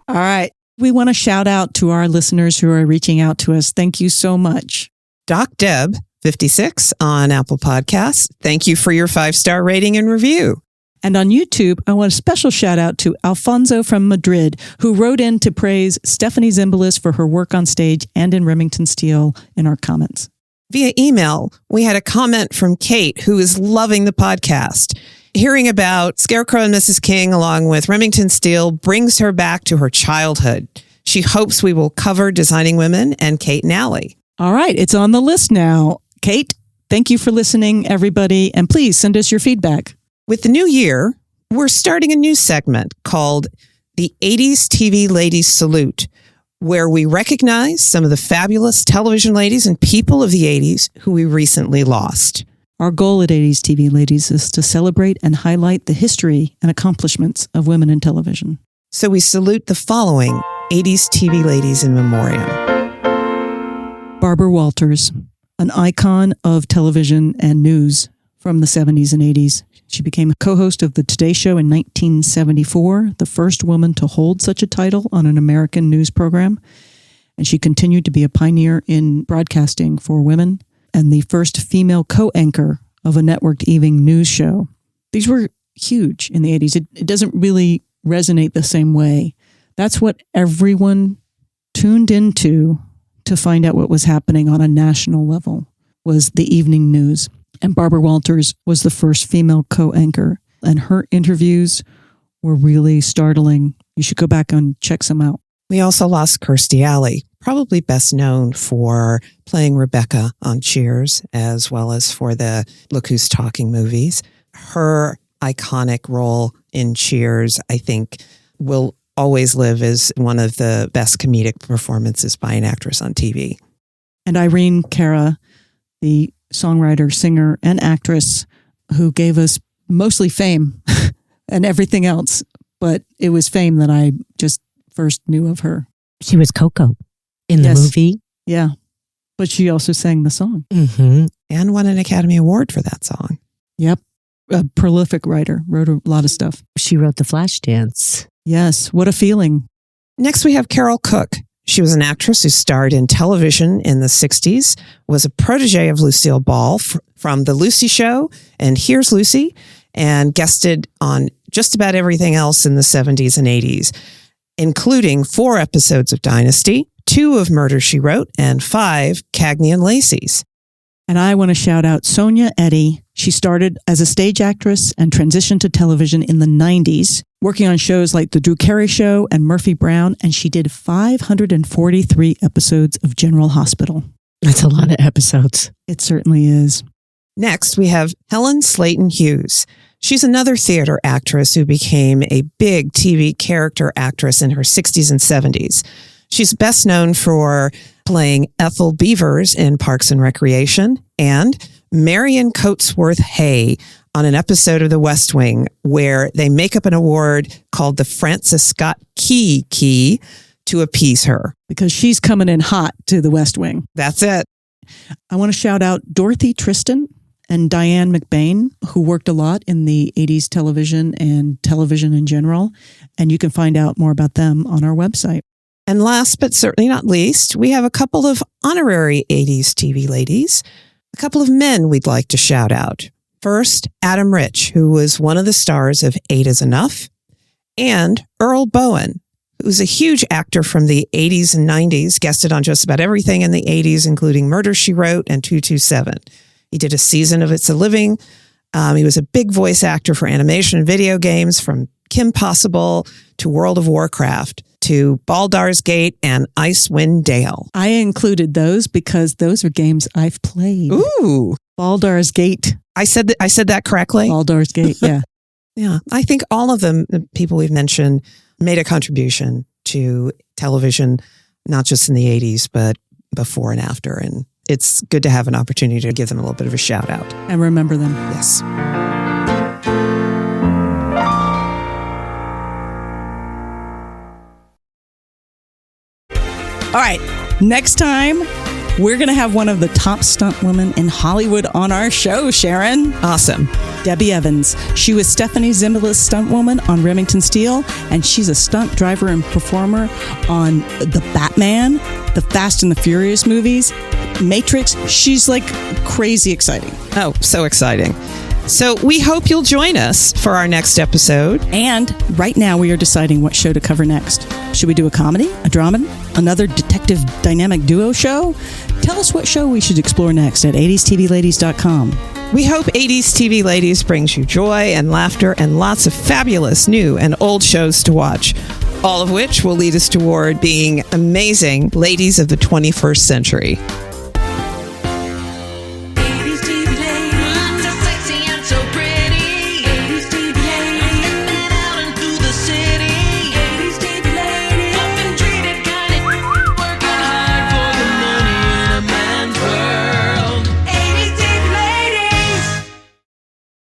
All right. We want to shout out to our listeners who are reaching out to us. Thank you so much. Doc Deb 56 on Apple Podcasts. Thank you for your 5-star rating and review. And on YouTube, I want a special shout out to Alfonso from Madrid, who wrote in to praise Stephanie Zimbalist for her work on stage and in Remington Steele in our comments. Via email, we had a comment from Kate, who is loving the podcast. Hearing about Scarecrow and Mrs. King along with Remington Steele brings her back to her childhood. She hopes we will cover Designing Women and Kate and Allie. All right, it's on the list now. Kate, thank you for listening, everybody, and please send us your feedback. With the new year, we're starting a new segment called the 80s TV Ladies Salute, where we recognize some of the fabulous television ladies and people of the 80s who we recently lost. Our goal at 80s TV Ladies is to celebrate and highlight the history and accomplishments of women in television. So we salute the following 80s TV ladies in memoriam. Barbara Walters, an icon of television and news from the 70s and 80s. She became a co-host of the Today Show in 1974, the first woman to hold such a title on an American news program. And she continued to be a pioneer in broadcasting for women and the first female co-anchor of a networked evening news show. These were huge in the 80s. It doesn't really resonate the same way. That's what everyone tuned into to find out what was happening on a national level, was the evening news. And Barbara Walters was the first female co-anchor, and her interviews were really startling. You should go back and check some out. We also lost Kirstie Alley, probably best known for playing Rebecca on Cheers, as well as for the Look Who's Talking movies. Her iconic role in Cheers, I think, will always live as one of the best comedic performances by an actress on TV. And Irene Cara, the songwriter, singer, and actress who gave us mostly fame and everything else. But it was fame that I just first knew of her. She was Coco in the Yes. movie. Yeah. But she also sang the song. Mm-hmm. And won an Academy Award for that song. Yep. A prolific writer, wrote a lot of stuff. She wrote the Flashdance. Yes. What a feeling. Next, we have Carol Cook. She was an actress who starred in television in the 60s, was a protege of Lucille Ball from The Lucy Show and Here's Lucy, and guested on just about everything else in the 70s and 80s, including 4 episodes of Dynasty, 2 of Murder, She Wrote, and 5 Cagney and Lacey's. And I want to shout out Sonia Eddy. She started as a stage actress and transitioned to television in the 90s, working on shows like The Drew Carey Show and Murphy Brown, and she did 543 episodes of General Hospital. That's a lot of episodes. It certainly is. Next, we have Helen Slayton Hughes. She's another theater actress who became a big TV character actress in her 60s and 70s. She's best known for playing Ethel Beavers in Parks and Recreation and Marion Coatsworth Hay on an episode of The West Wing where they make up an award called the Francis Scott Key to appease her. Because she's coming in hot to the West Wing. That's it. I want to shout out Dorothy Tristan and Diane McBain, who worked a lot in the 80s television and television in general. And you can find out more about them on our website. And last but certainly not least, we have a couple of honorary 80s TV ladies, a couple of men we'd like to shout out. First, Adam Rich, who was one of the stars of 8 is Enough, and Earl Bowen, who's a huge actor from the 80s and 90s, guested on just about everything in the 80s, including Murder, She Wrote and 227. He did a season of It's a Living. He was a big voice actor for animation and video games, from Kim Possible to World of Warcraft to Baldur's Gate and Icewind Dale. I included those because those are games I've played. Ooh. Baldur's Gate. I said that correctly? Baldur's Gate, yeah. Yeah. I think all of them, the people we've mentioned, made a contribution to television, not just in the 80s, but before and after. And it's good to have an opportunity to give them a little bit of a shout out. And remember them. Yes. All right. Next time, we're going to have one of the top stunt women in Hollywood on our show, Sharon. Awesome. Debbie Evans. She was Stephanie Zimbalist's stunt woman on Remington Steele, and she's a stunt driver and performer on The Batman, the Fast and the Furious movies, Matrix. She's like crazy exciting. Oh, so exciting. So we hope you'll join us for our next episode. And right now we are deciding what show to cover next. Should we do a comedy, a drama, another detective dynamic duo show? Tell us what show we should explore next at 80stvladies.com. We hope 80s TV Ladies brings you joy and laughter and lots of fabulous new and old shows to watch, all of which will lead us toward being amazing ladies of the 21st century.